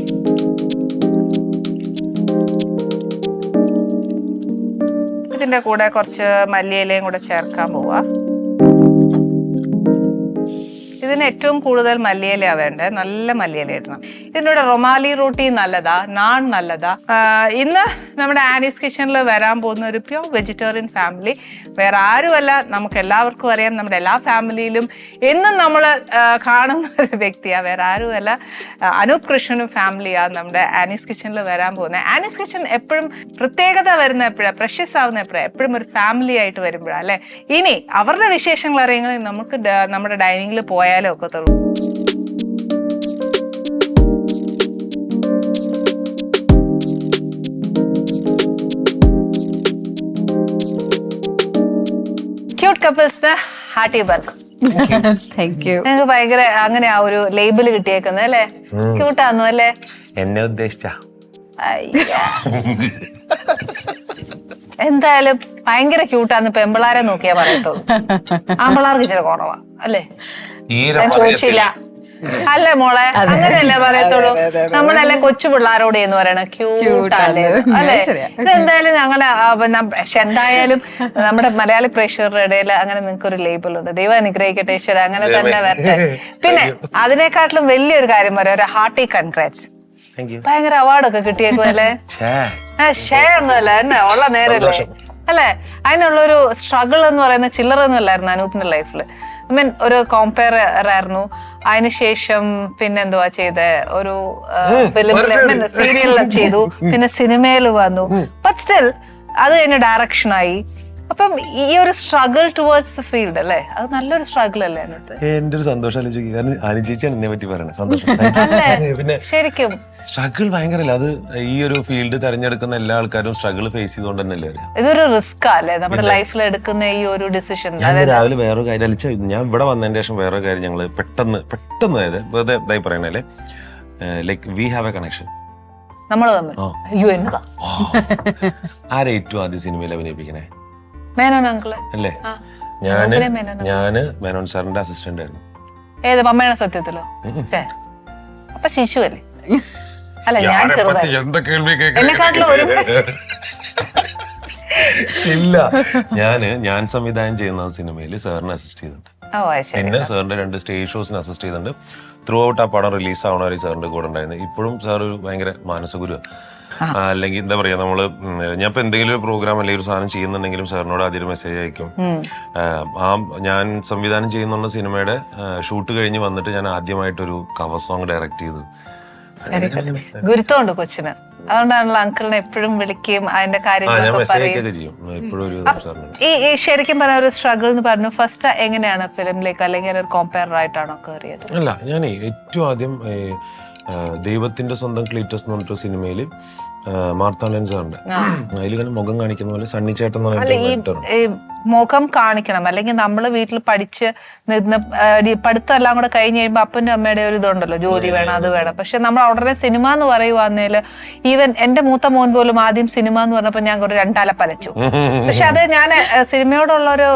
ഇതിൻ്റെ കൂടെ കുറച്ച് മല്ലിയിലയും കൂടെ ചേർക്കാൻ പോവാ. ഇതിന് ഏറ്റവും കൂടുതൽ മല്ലിയിലയാണ് വേണ്ടത്, നല്ല മല്ലിയില ഇടണം. ഇതിൻ്റെ കൂടെ റൊമാലി റോട്ടി നല്ലതാ, നാൺ നല്ലതാ. ഇന്ന് നമ്മുടെ ആനീസ് കിച്ചണിൽ വരാൻ പോകുന്ന ഒരു പ്യൂർ വെജിറ്റേറിയൻ ഫാമിലി വേറെ ആരുമല്ല, നമുക്ക് എല്ലാവർക്കും അറിയാം. നമ്മുടെ എല്ലാ ഫാമിലിയിലും എന്നും നമ്മൾ കാണുന്ന ഒരു വ്യക്തിയാണ്, വേറെ ആരുമല്ല, അനൂപ് കൃഷ്ണനും ഫാമിലിയാണ് നമ്മുടെ ആനീസ് കിച്ചണിൽ വരാൻ പോകുന്നത്. ആനീസ് കിച്ചൺ എപ്പോഴും പ്രത്യേകത വരുന്ന എപ്പോഴാണ്, പ്രഷ്യസ് ആവുന്ന എപ്പോഴാണ്, എപ്പോഴും ഒരു ഫാമിലി ആയിട്ട് വരുമ്പോഴാണ് അല്ലേ. ഇനി അവരുടെ വിശേഷങ്ങൾ അറിയുന്നത് നമുക്ക് നമ്മുടെ ഡൈനിങ്ങിൽ പോയാലും ഒക്കെ തരും. ക്യൂട്ട് കപ്പിൾസിന് ഹാർട്ടി വെൽക്കം. Thank you. നിങ്ങൾക്ക് ഭയങ്കര അങ്ങനെ ആ ഒരു ലേബിൾ കിട്ടിയേക്കുന്നത് അല്ലേ, ക്യൂട്ടാന്നു അല്ലേ? എന്നെ ഉദ്ദേശിച്ച എന്തായാലും ഭയങ്കര ക്യൂട്ടാന്ന് പെമ്പിളാരെ നോക്കിയാ പറയത്തുള്ളൂ, ആമ്പിളാർക്ക് ഇച്ചിരി കുറവാ അല്ലേ. ഞാൻ ചോദിച്ചില്ല അല്ലേ മോളെ, അങ്ങനെയല്ലേ പറയത്തുള്ളൂ. നമ്മളല്ലേ കൊച്ചു പിള്ളാരോട് എന്ന് പറയണ ക്യൂട്ടല്ലേ അല്ലേ. ഇതെന്തായാലും ഞങ്ങളുടെ പക്ഷെ എന്തായാലും നമ്മുടെ മലയാളി പ്രേക്ഷകരുടെ ഇടയിൽ അങ്ങനെ നിങ്ങൾക്ക് ഒരു ലേബിൾ ഉണ്ട്. ദൈവം അനുഗ്രഹിക്കട്ടെ, ഈശ്വര അങ്ങനെ തന്നെ വരട്ടെ. പിന്നെ അതിനെക്കാട്ടിലും വലിയൊരു കാര്യം പറയാം, ഒരു ഹാർട്ടി കൺഗ്രാറ്റ്സ്. ഭയങ്കര അവാർഡൊക്കെ കിട്ടിയേക്കും അല്ലേ. ഷേ ഒന്നുമല്ല എന്നെ ഉള്ള നേരല്ലേ അല്ലേ. അതിനുള്ളൊരു സ്ട്രഗിൾ എന്ന് പറയുന്ന ചില്ലറൊന്നും അല്ലായിരുന്നു അനൂപിന്റെ ലൈഫിൽ. ഐ മീൻ ഒരു കോമ്പയർ ആയിരുന്നു. അതിനുശേഷം പിന്നെന്തുവാ ചെയ്തേ, ഒരു ഫിലിമിൽ സീരിയലിൽ ചെയ്തു, പിന്നെ സിനിമയിൽ വന്നു. ബട്ട് സ്റ്റിൽ അത് കഴിഞ്ഞ് ഡയറക്ഷനായി. അപ്പം ഈ ഒരു സ്ട്രഗിൾ ടുവേർഡ്സ് ഫീൽഡ് അല്ലേ, അത് നല്ലൊരു സ്ട്രഗിൾ അല്ലേ അതിനകത്ത്? എന്റെ ഒരു സന്തോഷം ആലോചിക്കും. കാരണം അനുചേച്ചിയാണ് എന്നെ പറ്റി പറയണത്. സന്തോഷം. പിന്നെ ശരിക്കും സ്ട്രഗിൾ ഭയങ്കരല്ല. അത് ഈ ഒരു ഫീൽഡ് തെരഞ്ഞെടുക്കുന്ന എല്ലാ ആൾക്കാരും സ്ട്രഗിൾ ഫേസ് ചെയ്തുകൊണ്ട് തന്നെയല്ലേ അറിയാം. ഇതൊരു റിസ്ക് അല്ലേ നമ്മുടെ ലൈഫിൽ എടുക്കുന്ന ഈ ഒരു ഡിസിഷൻ? ഞാൻ രാവിലെ വേറൊരു കാര്യം അലിച്ച, ഞാൻ ഇവിടെ വന്നതിന് ശേഷം വേറൊരു കാര്യം ഞങ്ങള് പെട്ടെന്ന് അതായത് വെറുതെ ഇതായി പറയണല്ലേ, like we have a connection നമ്മൾ തമ്മിൽ. അയ്യോ എന്നതാ ആരെ ഏറ്റവും ആദ്യം സിനിമയിൽ അഭിനയിപ്പിക്കണേ? മേനോൻ അങ്കിള് അല്ലേ? ഞാന് മേനോൻ സാറിന്റെ അസിസ്റ്റന്റ് ആയിരുന്നു. ഏത് മമ്മയുടെ സത്യത്തിലോ? അപ്പൊ ശിശു അല്ലേ? അല്ല ഞാൻ ചെറുതായി എന്നെക്കാട്ടിലും ഒരു ഇല്ല, ഞാൻ സംവിധാനം ചെയ്യുന്ന സിനിമയിൽ സാറിന് അസിസ്റ്റ് ചെയ്തിട്ടുണ്ട്. പിന്നെ സാറിന്റെ 2 സ്റ്റേജ് ഷോസിന് അസിസ്റ്റ് ചെയ്തിട്ടുണ്ട്. ത്രൂ ഔട്ട് ആ പടം റിലീസ് ആവണ വരെ സാറിന്റെ കൂടെ ഉണ്ടായിരുന്നു. ഇപ്പോഴും സാർ ഒരു ഭയങ്കര മാനസഗുരു. അല്ലെങ്കിൽ എന്താ പറയാ, നമ്മള് ഞാൻ ഇപ്പൊ എന്തെങ്കിലും ഒരു പ്രോഗ്രാം അല്ലെങ്കിൽ ഒരു സാധനം ചെയ്യുന്നുണ്ടെങ്കിലും സാറിനോട് ആദ്യം മെസ്സേജ് അയക്കും. ഞാൻ സംവിധാനം ചെയ്യുന്ന സിനിമയുടെ ഷൂട്ട് കഴിഞ്ഞ് വന്നിട്ട് ഞാൻ ആദ്യമായിട്ടൊരു കവർ സോങ് ഡയറക്ട് ചെയ്തു. ഗുരുത്വമുണ്ട് കൊച്ചിന്, അതുകൊണ്ടാണല്ലോ അങ്കിളിനെ എപ്പോഴും വിളിക്കുകയും അതിന്റെ കാര്യങ്ങളൊക്കെ പറയും. ഈ ശരിക്കും പറഞ്ഞ ഒരു സ്ട്രഗിൾ എന്ന് പറഞ്ഞു, ഫസ്റ്റ് എങ്ങനെയാണ് ഫിലിമിലേക്ക് അല്ലെങ്കിൽ ഒരു കോമ്പയർ ആയിട്ടാണോ കയറിയത്? അല്ല, ഞാൻ ഏറ്റവും ആദ്യം ദൈവത്തിന്റെ സ്വന്തം ക്ലീറ്റസ് എന്ന് പറഞ്ഞിട്ട് സിനിമയില് മാർത്താണ്ഡൻ സാറിന്റെ അതിലിങ്ങനെ മുഖം കാണിക്കുന്ന പോലെ സണ്ണി ചേട്ടൻ എന്ന് പറയുന്നത് മുഖം കാണിക്കണം, അല്ലെങ്കിൽ നമ്മള് വീട്ടിൽ പഠിച്ച് നിന്ന് പഠിത്തം എല്ലാം കൂടെ കഴിഞ്ഞ് കഴിയുമ്പോൾ അപ്പൻ്റെ അമ്മയുടെ ഒരു ഇതുണ്ടല്ലോ, ജോലി വേണം അത് വേണം. പക്ഷെ നമ്മൾ ഉടനെ സിനിമ എന്ന് പറയുവാന്നേല് ഈവൻ എന്റെ മൂത്ത മോൻ പോലും ആദ്യം സിനിമ എന്ന് പറഞ്ഞപ്പോൾ ഞാൻ ഒരു രണ്ടാല പലച്ചു. പക്ഷെ അത് ഞാൻ സിനിമയോടുള്ള ഒരു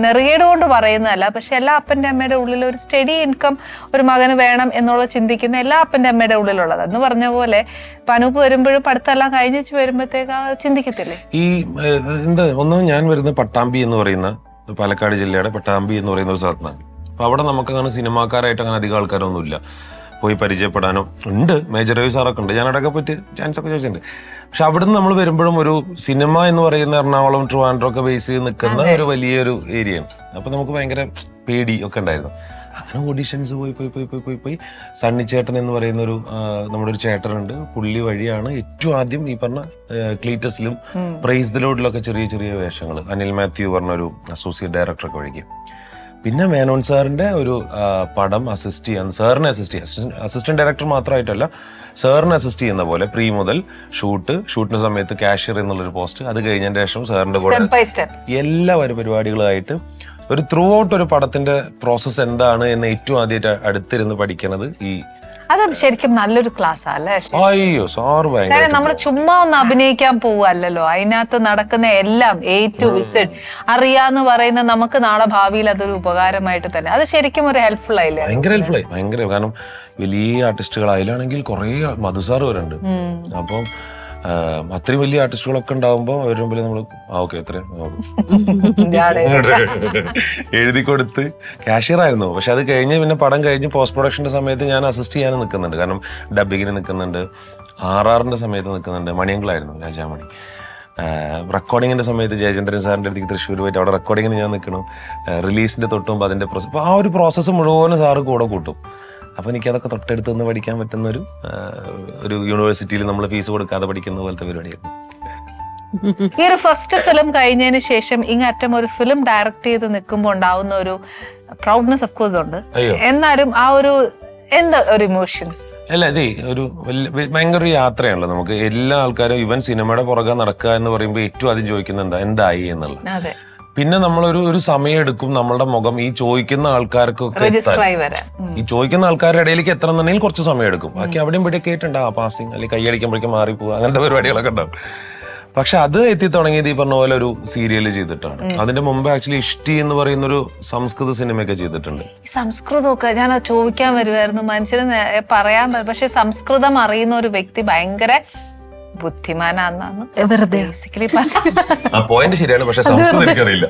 നെറുകേട് കൊണ്ട് പറയുന്നതല്ല, പക്ഷെ എല്ലാ അപ്പൻ്റെ അമ്മയുടെ ഉള്ളിൽ ഒരു സ്റ്റഡി ഇൻകം ഒരു മകന് വേണം എന്നുള്ള ചിന്തിക്കുന്ന എല്ലാ അപ്പൻ്റെ അമ്മയുടെ ഉള്ളിലുള്ളത്. എന്ന് പറഞ്ഞ പോലെ പനൂപ്പ് വരുമ്പോഴും പഠിത്തം എല്ലാം കഴിഞ്ഞ് വരുമ്പോഴത്തേക്ക് ചിന്തിക്കത്തില്ലേ? ഈ എന്താ ഒന്നും ഞാൻ വരുന്ന പട്ടാമ്പി എന്ന് പറയുന്ന പാലക്കാട് ജില്ലയുടെ പട്ടാമ്പി എന്ന് പറയുന്ന ഒരു സ്ഥലത്താണ്. അപ്പൊ അവിടെ നമുക്ക് അങ്ങനെ സിനിമാക്കാരായിട്ട് അങ്ങനെ അധികം ആൾക്കാരൊന്നും ഇല്ല, പോയി പരിചയപ്പെടാനോ. ഉണ്ട്, മേജർ രവി സാറൊക്കെ ഉണ്ട്, ഞാൻ അടക്കം പറ്റി ചാൻസ് ഒക്കെ ചോദിച്ചിട്ടുണ്ട്. പക്ഷെ അവിടുന്ന് നമ്മൾ വരുമ്പോഴും ഒരു സിനിമ എന്ന് പറയുന്ന എറണാകുളം ട്രിവാൻഡ്രം ഒക്കെ ബേസ് ചെയ്ത് നിൽക്കുന്ന ഒരു വലിയൊരു ഏരിയയാണ്. അപ്പൊ നമുക്ക് ഭയങ്കര പേടി ഒക്കെ ഉണ്ടായിരുന്നു. അങ്ങനെ ഓഡീഷൻസ് പോയി സണ്ണി ചേട്ടൻ എന്ന് പറയുന്ന ഒരു നമ്മുടെ ഒരു ചേട്ടനുണ്ട്, പുള്ളി വഴിയാണ് ഏറ്റവും ആദ്യം ഈ പറഞ്ഞ ക്ലീറ്റസിലും പ്രൈസ് ദി ലോർഡിലൊക്കെ ചെറിയ ചെറിയ വേഷങ്ങൾ അനിൽ മാത്യു പറഞ്ഞ ഒരു അസോസിയേറ്റ് ഡയറക്ടറൊക്കെ വഴിക്ക്. പിന്നെ മേനോൻ സാറിന്റെ ഒരു പടം അസിസ്റ്റ് ചെയ്യാൻ, സാറിനെ അസിസ്റ്റന്റ് ഡയറക്ടർ മാത്രമായിട്ടല്ല, സാറിന് അസിസ്റ്റ് ചെയ്യുന്ന പോലെ പ്രീ മുതൽ ഷൂട്ടിന് സമയത്ത് കാഷ്യർ എന്നുള്ളൊരു പോസ്റ്റ്, അത് കഴിഞ്ഞതിന് ശേഷം സാറിന്റെ കൂടെ എല്ലാ പരിപാടികളായിട്ട് ഒരു ത്രൂ ഔട്ട് ഒരു പടത്തിന്റെ പ്രോസസ് എന്താണ് എന്ന് ഏറ്റവും ആദ്യമായിട്ട് അടുത്തിരുന്ന് പഠിക്കണത് ഈ. അത് ശരിക്കും നല്ലൊരു ക്ലാസ് അല്ലേ? അയ്യോ സാറ് ഭയങ്കര, നമ്മൾ ചുമ്മാ ഒന്ന് അഭിനയിക്കാൻ പോവല്ലോ, അതിനകത്ത് നടക്കുന്ന എല്ലാം A to Z അറിയാന്ന് പറയുന്ന നമുക്ക് നാളെ ഭാവിയിൽ അതൊരു ഉപകാരമായിട്ട് തന്നെ, അത് ശരിക്കും ഒരു ഹെൽപ്ഫുൾ ആയില്ലേ? ഭയങ്കര ഹെൽപ്ഫുൾ ആയി, ഭയങ്കര. കാരണം വലിയ ആർട്ടിസ്റ്റുകൾ അതിലാണെങ്കിൽ കുറെ മധുസാർ വരുന്നുണ്ട്. അപ്പം അത്രയും വലിയ ആർട്ടിസ്റ്റുകളൊക്കെ ഉണ്ടാവുമ്പോ അവരുടെ മുമ്പിൽ നമ്മള് ഓക്കെ എത്രയും എഴുതി കൊടുത്ത് കാഷ്യർ ആയിരുന്നു. പക്ഷെ അത് കഴിഞ്ഞ് പിന്നെ പടം കഴിഞ്ഞ് പോസ്റ്റ് പ്രൊഡക്ഷന്റെ സമയത്ത് ഞാൻ അസിസ്റ്റ് ചെയ്യാൻ നിൽക്കുന്നുണ്ട്. കാരണം ഡബിങ്ങിന് നിൽക്കുന്നുണ്ട്, RRന്റെ സമയത്ത് നിൽക്കുന്നുണ്ട്, മണിയങ്കളായിരുന്നു രാജാമണി. റെക്കോർഡിങ്ങിന്റെ സമയത്ത് ജയചന്ദ്രൻ സാറിന്റെ അടുത്തേക്ക് തൃശ്ശൂർ പോയിട്ട് അവിടെ റെക്കോർഡിങ്ങിന് ഞാൻ നിൽക്കണം. റിലീസിന്റെ തൊട്ടുമുമ്പ് അതിന്റെ പ്രോസസ്, അപ്പൊ ആ ഒരു പ്രോസസ്സ് മുഴുവൻ സാറ് കൂടെ കൂട്ടും. അപ്പൊ എനിക്കതൊക്കെ തൊട്ടടുത്ത് നിന്ന് പഠിക്കാൻ പറ്റുന്ന ഒരു യൂണിവേഴ്സിറ്റിയിൽ നമ്മൾ ഫീസ് കൊടുക്കാതെ പഠിക്കുന്ന പോലത്തെ പരിപാടിയായിരുന്നു. ഈ ഒരു ഫസ്റ്റ് ഫിലിം കഴിഞ്ഞതിന് ശേഷം ഇങ്ങറ്റം ഒരു ഫിലിം ഡയറക്ട് ചെയ്ത് നിൽക്കുമ്പോൾ ഉണ്ടാവുന്ന ഒരു പ്രൗഡ്നെസ് ഓഫ് കോഴ്സ് ഉണ്ട്, എന്നാലും ആ ഒരു എന്താ ഒരു ഇമോഷൻ? അല്ല, അതെ, ഒരു ഭയങ്കര ഒരു യാത്രയാണല്ലോ നമുക്ക്. എല്ലാ ആൾക്കാരും ഇവൻ സിനിമയുടെ പുറകെ നടക്കുക എന്ന് പറയുമ്പോൾ ഏറ്റവും ആദ്യം ചോദിക്കുന്നത് എന്തായി എന്നുള്ളത്. പിന്നെ നമ്മളൊരു സമയം എടുക്കും നമ്മളുടെ മുഖം ഈ ചോദിക്കുന്ന ആൾക്കാർക്കൊക്കെ, ഈ ചോദിക്കുന്ന ആൾക്കാരുടെ ഇടയിലേക്ക് എത്തണമെന്നുണ്ടെങ്കിൽ കുറച്ച് സമയം എടുക്കും. ബാക്കി അവിടെയും ഇവിടെ കേട്ടുണ്ടാവും പാസിങ്, അല്ലെങ്കിൽ കൈയടിക്കുമ്പോഴേക്കും മാറിപ്പോവുക, അങ്ങനത്തെ പരിപാടികളൊക്കെ ഉണ്ടാവും. പക്ഷെ അത് എത്തി തുടങ്ങിയത് ഈ പറഞ്ഞ പോലെ ഒരു സീരിയല് ചെയ്തിട്ടാണ്. അതിന്റെ മുമ്പ് ആക്ച്വലി ഇഷ്ടി എന്ന് പറയുന്ന ഒരു സംസ്കൃത സിനിമയൊക്കെ ചെയ്തിട്ടുണ്ട്. സംസ്കൃതമൊക്കെ ഞാൻ ചോദിക്കാൻ വരുമായിരുന്നു, മനുഷ്യന് പറയാൻ, പക്ഷെ സംസ്കൃതം അറിയുന്ന ഒരു വ്യക്തി ഭയങ്കര ബുദ്ധിമാനാന്ന് വെറുതെ പോയിന്റ് ശരിയാണ്. പക്ഷെ സംസ്കൃതം എനിക്കറിയില്ല.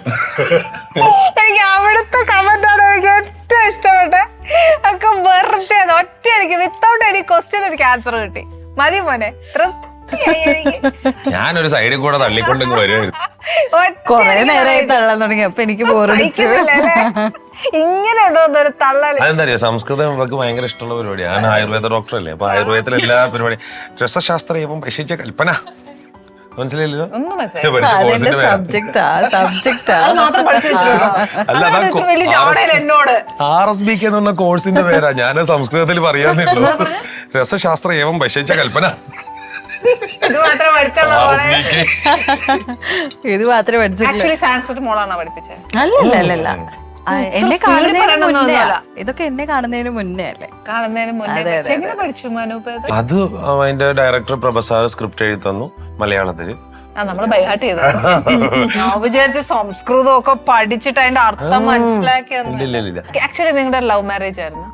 എനിക്ക് അവിടുത്തെ കമന്റാണ് എനിക്ക് ഏറ്റവും ഇഷ്ടപ്പെട്ടെ. ഒക്കെ വെറുതെ ഒറ്റ എനിക്ക് വിത്തൗട്ട് എനി ക്വസ്റ്റ്യൻ എനിക്ക് ആൻസർ കിട്ടി. മതി മോനെ, ഞാനൊരു സൈഡിൽ കൂടെ തള്ളിക്കൊണ്ടെങ്കിൽ വരുമായിരുന്നു. കൊറേ നേരമായി തള്ളാൻ തുടങ്ങി, അപ്പൊ എനിക്ക് ഇങ്ങനെ ഉണ്ടോ ഒരു തള്ളല്? അതെന്താ അറിയാം, സംസ്കൃതം നമുക്ക് ഭയങ്കര ഇഷ്ടമുള്ള പരിപാടിയാണ്. ഞാൻ ആയുർവേദ ഡോക്ടറല്ലേ, അപ്പൊ ആയുർവേദത്തിലെ എല്ലാ പരിപാടി രസശാസ്ത്രീയവും ഭക്ഷിച്ച കൽപ്പന മനസ്സിലായില്ലോ? ഒന്നും മനസ്സിലായി പഠിച്ച അതെന്റെ കോഴ്സിന്റെ പേരാ. സബ്ജക്റ്റാ അത് മാത്രം പഠിച്ചു വെച്ചിട്ടുണ്ടോ? അല്ല, അതാണ് അതാ ഇത്ര വലിയ ജാടയിൽ എന്നോട്. RSBK എന്ന് പറഞ്ഞ കോഴ്സിന്റെ പേരാ. ഞാൻ സംസ്കൃതത്തിൽ പറയാന്നുള്ളൂ. രസശാസ്ത്ര ഏവം ഭക്ഷിച്ച കൽപ്പന. ഇത് മാത്രം പഠിച്ചുള്ള RSBK. ഇത് മാത്രമേ പഠിച്ചിട്ടുള്ളൂ. ആക്ച്വലി സാൻസ്ക്രിറ്റ് മോളാണോ പഠിപ്പിച്ചത്? അല്ലല്ല എന്നെ speed കാണുന്നതിന് പറയണമെന്നൊന്നും മുന്നേ അല്ല. ഇതൊക്കെ എന്നെ കാണുന്നതിന് മുന്നേ അല്ലേ? കാണുന്നതിന് മുന്നേ എങ്ങനെ പഠിച്ചു മനൂപ് ഇത്? അത് അതിന്റെ ഡയറക്ടർ പ്രൊഫസർ സ്ക്രിപ്റ്റ് എഴുതി തന്നു മലയാളത്തില്. നമ്മള് ബൈഹാർട്ട് ചെയ്തു. ഞാൻ വിചാരിച്ചു സംസ്കൃതം ഒക്കെ പഠിച്ചിട്ട് അതിന്റെ അർത്ഥം മനസ്സിലാക്കിയെന്ന്. ഇല്ല. ആക്ച്വലി നിങ്ങളുടെ ലവ് മാരേജ് ആയിരുന്നു?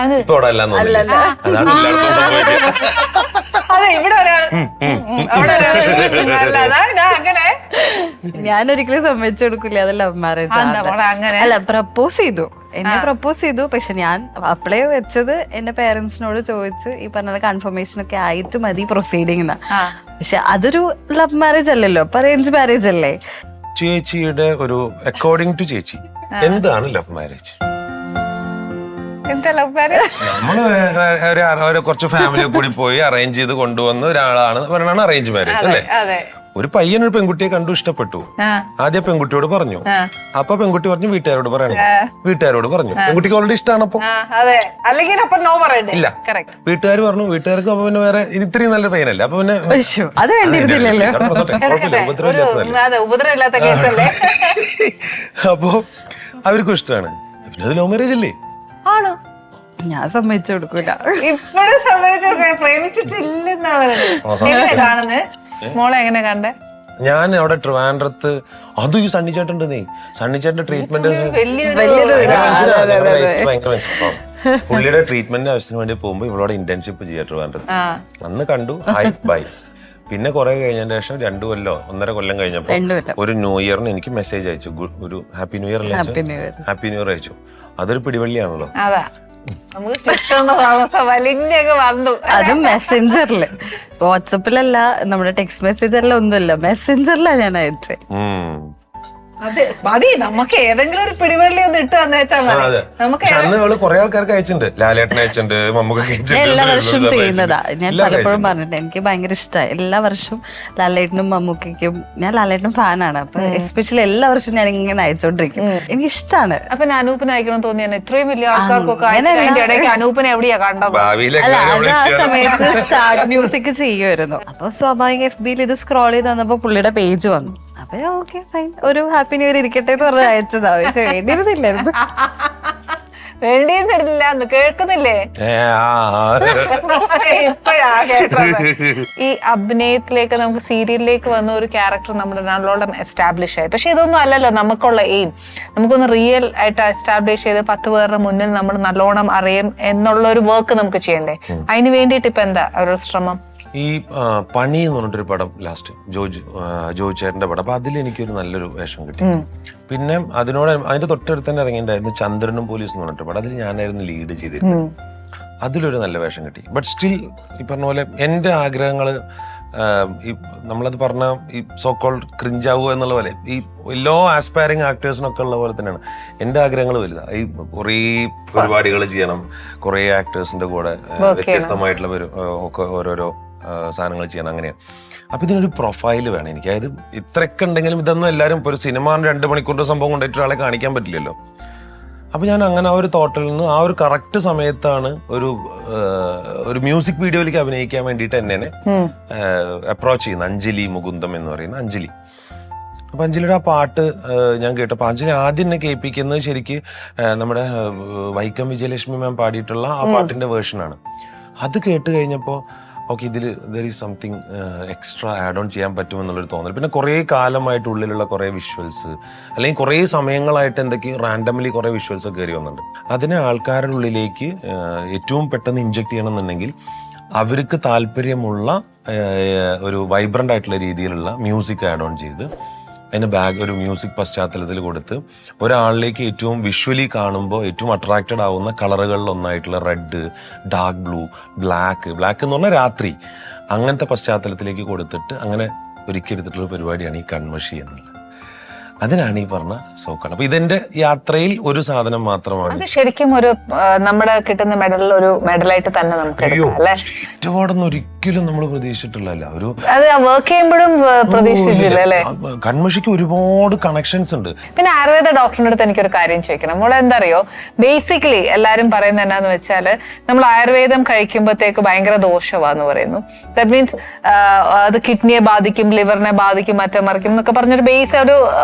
അത് ഇപ്പൊ അവിടെ അല്ലാന്ന് തോന്നുന്നില്ല. അതാണ് എല്ലായിടത്തും സംഭവിക്കുന്നത്. അതെ, ഇവിടെ ഒരാൾ അവിടെ അങ്ങനെ ഞാനൊരിക്കലും സമ്മതിച്ചു കൊടുക്കില്ല, അത് ലവ് മാരേജ് അങ്ങനെ അല്ല. പ്രപ്പോസ് ചെയ്തു, എന്നെ പ്രപ്പോസ് ചെയ്തു. പക്ഷെ ഞാൻ അപ്ലൈ വെച്ചത് എന്റെ പേരൻസിനോട് ചോദിച്ച് ഈ പറഞ്ഞ കൺഫർമേഷൻ ഒക്കെ ആയിട്ട് മതി പ്രൊസീഡിങ് എന്നാ. പക്ഷെ അതൊരു ലവ് മാരേജ് അല്ലല്ലോ, അപ്പൊ അറേഞ്ച് മാരേജ് അല്ലേ. ചേച്ചിയുടെ ഒരു അക്കോർഡിംഗ് ടു ചേച്ചി എന്താണ് ലവ് മാരേജ്? എന്താ ലവ് മാരേജ്? നമ്മള് ഒരു കുറച്ച് ഫാമിലി കൂടി പോയി അറേഞ്ച് ചെയ്ത് കൊണ്ടുവന്ന ഒരാളാണ് പറയണ അറേഞ്ച് മാരേജ് അല്ലേ? അതെ. ഒരു പയ്യൻ ഒരു പെൺകുട്ടിയെ കണ്ടു ഇഷ്ടപ്പെട്ടു. ആദ്യം പെൺകുട്ടിയോട് പറഞ്ഞു. അപ്പൊ പെൺകുട്ടി പറഞ്ഞു വീട്ടുകാരോട് പറയണം. വീട്ടുകാരോട് പറഞ്ഞു. പെൺകുട്ടിക്ക് ഓൾറെഡി ഇഷ്ടമാണ്. അപ്പൊ അതെ, അല്ലെങ്കിൽ അപ്പൊ നോ പറയണ്ടേ? ഇല്ല, വീട്ടുകാർ പറഞ്ഞു. വീട്ടുകാർക്ക് അപ്പൊ പിന്നെ വേറെ ഇത്രയും നല്ല പയ്യനല്ലേ, അപ്പൊ പിന്നെ അത് വേണ്ടിയിരുന്നില്ലല്ലോ. അതെ, ഉപദ്രവമില്ലാത്ത കേസല്ലേ? അപ്പൊ അവർക്കും ഇഷ്ടമാണ്. പിന്നെ അത് ലവ് മാരേജ് അല്ലേ? ആണോ? ഞാൻ സമ്മതിച്ചു കൊടുക്കൂല. ഇപ്പോഴും സമ്മതിച്ചു പ്രേമിച്ചിട്ടില്ലെന്നാ പറയുന്നത്. എങ്ങനെ കാണുന്നത്? മോളെ എങ്ങനെ കണ്ടേ? ഞാൻ അവിടെ ട്രിവാൻഡ്രത്ത് അതും ഈ സണ്ണിച്ചേട്ടുണ്ട്. നീ സണ്ണിച്ചേട്ടന്റെ ട്രീറ്റ്മെന്റ് പുള്ളിയുടെ ട്രീറ്റ്മെന്റിന്റെ ആവശ്യത്തിന് വേണ്ടി പോകുമ്പോ ഇവളോട് ഇന്റേൺഷിപ്പ് ചെയ്യാം ട്രിവാൻഡ്രത്ത്. അന്ന് കണ്ടു, ഹായ് ബൈ. പിന്നെ കുറെ കഴിഞ്ഞതിന് ശേഷം 2 കൊല്ലോ 1.5 കൊല്ലം കഴിഞ്ഞപ്പോ ഒരു ന്യൂ ഇയറിന് എനിക്ക് മെസ്സേജ് അയച്ചു. ഒരു happy new year happy new year അയച്ചു. അതൊരു പിടിവള്ളിയാണല്ലോ. അതാ നമുക്ക് കിട്ടുന്ന താമസം വലിഞ്ഞൊക്കെ വന്നു. അതും മെസ്സഞ്ചറില്, വാട്സപ്പിലല്ല, നമ്മുടെ ടെക്സ്റ്റ് മെസ്സേജറിൽ ഒന്നുമില്ല, മെസ്സഞ്ചറിലാണ് ഞാൻ അയച്ചത്. അതെ, മതി. നമുക്ക് ഏതെങ്കിലും ഒരു പിടിവള്ളി ഒന്ന് ഇട്ട് തന്നേച്ചാ മതി. നമുക്ക് അന്ന് കുറെ ആൾക്കാർക്ക് അയച്ചിട്ടുണ്ട്. ലാലേട്ടൻ അയച്ചിട്ടുണ്ട്, മമ്മൂക്കൊക്കെ എല്ലാ വർഷവും ചെയ്യുന്നതാ. ഞാൻ പലപ്പോഴും പറഞ്ഞിട്ടുണ്ട്, എനിക്ക് ഭയങ്കര ഇഷ്ടമായി. എല്ലാ വർഷവും ലാലേട്ടനും മമ്മൂക്കും, ഞാൻ ലാലേട്ടനും ഫാനാണ്. അപ്പൊ എസ്പെഷ്യലി എല്ലാ വർഷവും ഞാൻ ഇങ്ങനെ അയച്ചോണ്ടിരിക്കും. എനിക്ക് ഇഷ്ടമാണ്. അപ്പൊ അനൂപിനെ അയക്കണം തോന്നിയാണ്. ഇത്രയും വലിയ ആൾക്കാർക്കൊക്കെ അതിന്റെ ഇടയ്ക്ക് അനൂപിനെ എവിടെയാ കണ്ടത്? അല്ല, അത് ആ സമയത്ത് സ്റ്റാർട്ട് മ്യൂസിക് ചെയ്യുമായിരുന്നു. അപ്പൊ സ്വാഭാവിക FBയിൽ ഇത് സ്ക്രോൾ ചെയ്ത് വന്നപ്പോ പുള്ളിയുടെ പേജ് വന്നു. അപ്പൊ ഓക്കെ ഫൈൻ, ഒരു ഹാപ്പി ന്യൂ ഇയർ ഇരിക്കട്ടെ എന്ന് പറഞ്ഞ് അയച്ചതാ. വേണ്ടിയിരുന്നില്ലായിരുന്നു. വേണ്ടിയിരുന്നില്ല എന്ന് കേൾക്കുന്നില്ലേ? ഇപ്പോഴാ കേട്ടത്. ഈ അഭിനയത്തിലേക്ക്, നമുക്ക് സീരിയലിലേക്ക് വന്ന ഒരു ക്യാരക്ടർ നമ്മൾ നല്ലോണം എസ്റ്റാബ്ലിഷ് ആയി. പക്ഷെ ഇതൊന്നും അല്ലല്ലോ നമുക്കുള്ള എയിം. നമുക്കൊന്ന് റിയൽ ആയിട്ട് എസ്റ്റാബ്ലിഷ് ചെയ്ത് 10 പേരുടെ മുന്നിൽ നമ്മൾ നല്ലോണം അറിയും എന്നുള്ള ഒരു വർക്ക് നമുക്ക് ചെയ്യണ്ടേ? അതിന് വേണ്ടിയിട്ട് ഇപ്പൊ എന്താ ഒരു ശ്രമം? ഈ പണി എന്ന് പറഞ്ഞിട്ടൊരു പടം ലാസ്റ്റ് ജോജ് ചേട്ടന്റെ പടം. അപ്പൊ അതിൽ എനിക്കൊരു നല്ലൊരു വേഷം കിട്ടി. പിന്നെ അതിന്റെ തൊട്ടടുത്ത് തന്നെ ഇറങ്ങിയിട്ടുണ്ടായിരുന്നു ചന്ദ്രനും പോലീസ് എന്ന് പറഞ്ഞിട്ട് പടം. അതിൽ ഞാനായിരുന്നു ലീഡ് ചെയ്തിരുന്നത്. അതിലൊരു നല്ല വേഷം കിട്ടി. ബട്ട് സ്റ്റിൽ ഈ പറഞ്ഞ പോലെ എൻ്റെ ആഗ്രഹങ്ങള് ഈ നമ്മളത് പറഞ്ഞ ഈ സോക്കോൾഡ് ക്രിഞ്ചാവുക എന്നുള്ള പോലെ ഈ ലോ ആസ്പയറിങ് ആക്ടേഴ്സിനൊക്കെ ഉള്ള പോലെ തന്നെയാണ് എൻ്റെ ആഗ്രഹങ്ങൾ വലുതാ. ഈ കുറേ പരിപാടികൾ ചെയ്യണം, കുറേ ആക്ടേഴ്സിന്റെ കൂടെ വ്യത്യസ്തമായിട്ടുള്ള ഒക്കെ ഓരോരോ സാധനങ്ങൾ ചെയ്യണം, അങ്ങനെയാണ്. അപ്പൊ ഇതിനൊരു പ്രൊഫൈല് വേണം എനിക്ക്. അതായത് ഇത്രയൊക്കെ ഉണ്ടെങ്കിലും ഇതൊന്നും എല്ലാവരും ഇപ്പോൾ ഒരു സിനിമ 2 മണിക്കൂറിന്റെ സംഭവം കൊണ്ടിട്ട് ഒരാളെ കാണിക്കാൻ പറ്റില്ലല്ലോ. അപ്പൊ ഞാൻ അങ്ങനെ ആ ഒരു തോട്ടിൽ നിന്ന് ആ ഒരു കറക്റ്റ് സമയത്താണ് ഒരു മ്യൂസിക് വീഡിയോയിലേക്ക് അഭിനയിക്കാൻ വേണ്ടിയിട്ട് എന്നെ അപ്രോച്ച് ചെയ്യുന്നത് അഞ്ജലി മുകുന്ദം എന്ന് പറയുന്ന അഞ്ജലി. അപ്പൊ അഞ്ജലിയുടെ ആ പാട്ട് ഞാൻ കേട്ടപ്പോൾ അഞ്ജലി ആദ്യം എന്നെ കേൾപ്പിക്കുന്നത് ശരിക്ക് നമ്മുടെ വൈക്കം വിജയലക്ഷ്മി മാം പാടിയിട്ടുള്ള ആ പാട്ടിന്റെ വേർഷനാണ്. അത് കേട്ട് കഴിഞ്ഞപ്പോൾ ഓക്കെ, ഇതിൽ there is something extra add on ചെയ്യാൻ പറ്റുമെന്നുള്ളൊരു തോന്നൽ. പിന്നെ കുറേ കാലമായിട്ട് ഉള്ളിലുള്ള കുറേ വിഷ്വൽസ്, അല്ലെങ്കിൽ കുറേ സമയങ്ങളായിട്ട് എന്തൊക്കെയോ റാൻഡംലി കുറേ വിഷ്വൽസ് കയറി വന്നിട്ടുണ്ട്. അതിനെ ആൾക്കാരുടെ ഉള്ളിലേക്ക് ഏറ്റവും പെട്ടെന്ന് ഇൻജെക്ട് ചെയ്യണമെന്നുണ്ടെങ്കിൽ അവർക്ക് താല്പര്യമുള്ള ഒരു വൈബ്രൻ്റ് ആയിട്ടുള്ള രീതിയിലുള്ള മ്യൂസിക് ആഡ് ഓൺ ചെയ്ത് അതിന് ഒരു മ്യൂസിക് പശ്ചാത്തലത്തിൽ കൊടുത്ത് ഒരാളിലേക്ക് ഏറ്റവും വിഷ്വലി കാണുമ്പോൾ ഏറ്റവും അട്രാക്റ്റഡ് ആവുന്ന കളറുകളിൽ ഒന്നായിട്ടുള്ള റെഡ്, ഡാർക്ക് ബ്ലൂ, ബ്ലാക്ക് എന്ന് പറഞ്ഞാൽ രാത്രി, അങ്ങനത്തെ പശ്ചാത്തലത്തിലേക്ക് കൊടുത്തിട്ട് അങ്ങനെ ഒരുക്കിയെടുത്തിട്ടുള്ള പരിപാടിയാണ് ഈ കൺമഷി എന്നുള്ളത്. അതിനാണ് ഈ പറഞ്ഞ സോക്കാണ്. അപ്പൊ ഇതെന്റെ യാത്രയിൽ ഒരു സാധനം മാത്രമാണ്. അത് ശരിക്കും ഒരു നമ്മുടെ കിട്ടുന്ന മെഡലിൽ ഒരു മെഡലായിട്ട് തന്നെ നമുക്ക് എടുക്കാം അല്ലെ. സ്റ്റേറ്റ് ഒരിക്കലും നമ്മൾ പ്രതീക്ഷിച്ചിട്ടില്ല. ഒരു അത് വർക്ക് ചെയ്യുമ്പോഴും പ്രതീക്ഷിച്ചില്ല അല്ലെ. കൺമഷിക്ക് ഒരുപാട് കണക്ഷൻസ് ഉണ്ട്. പിന്നെ ആയുർവേദ ഡോക്ടറിന്റെ അടുത്ത് എനിക്കൊരു കാര്യം ചോദിക്കണം. നമ്മൾ എന്താ അറിയോ, ബേസിക്കലി എല്ലാരും പറയുന്നത് എന്നാന്ന് വെച്ചാല് നമ്മൾ ആയുർവേദം കഴിക്കുമ്പോഴത്തേക്ക് ഭയങ്കര ദോഷമാന്ന് പറയുന്നു. ദാറ്റ് മീൻസ് അത് കിഡ്നിയെ ബാധിക്കും, ലിവറിനെ ബാധിക്കും, മറ്റേ മറിക്കും എന്നൊക്കെ പറഞ്ഞൊരു ബേസ് ഒരു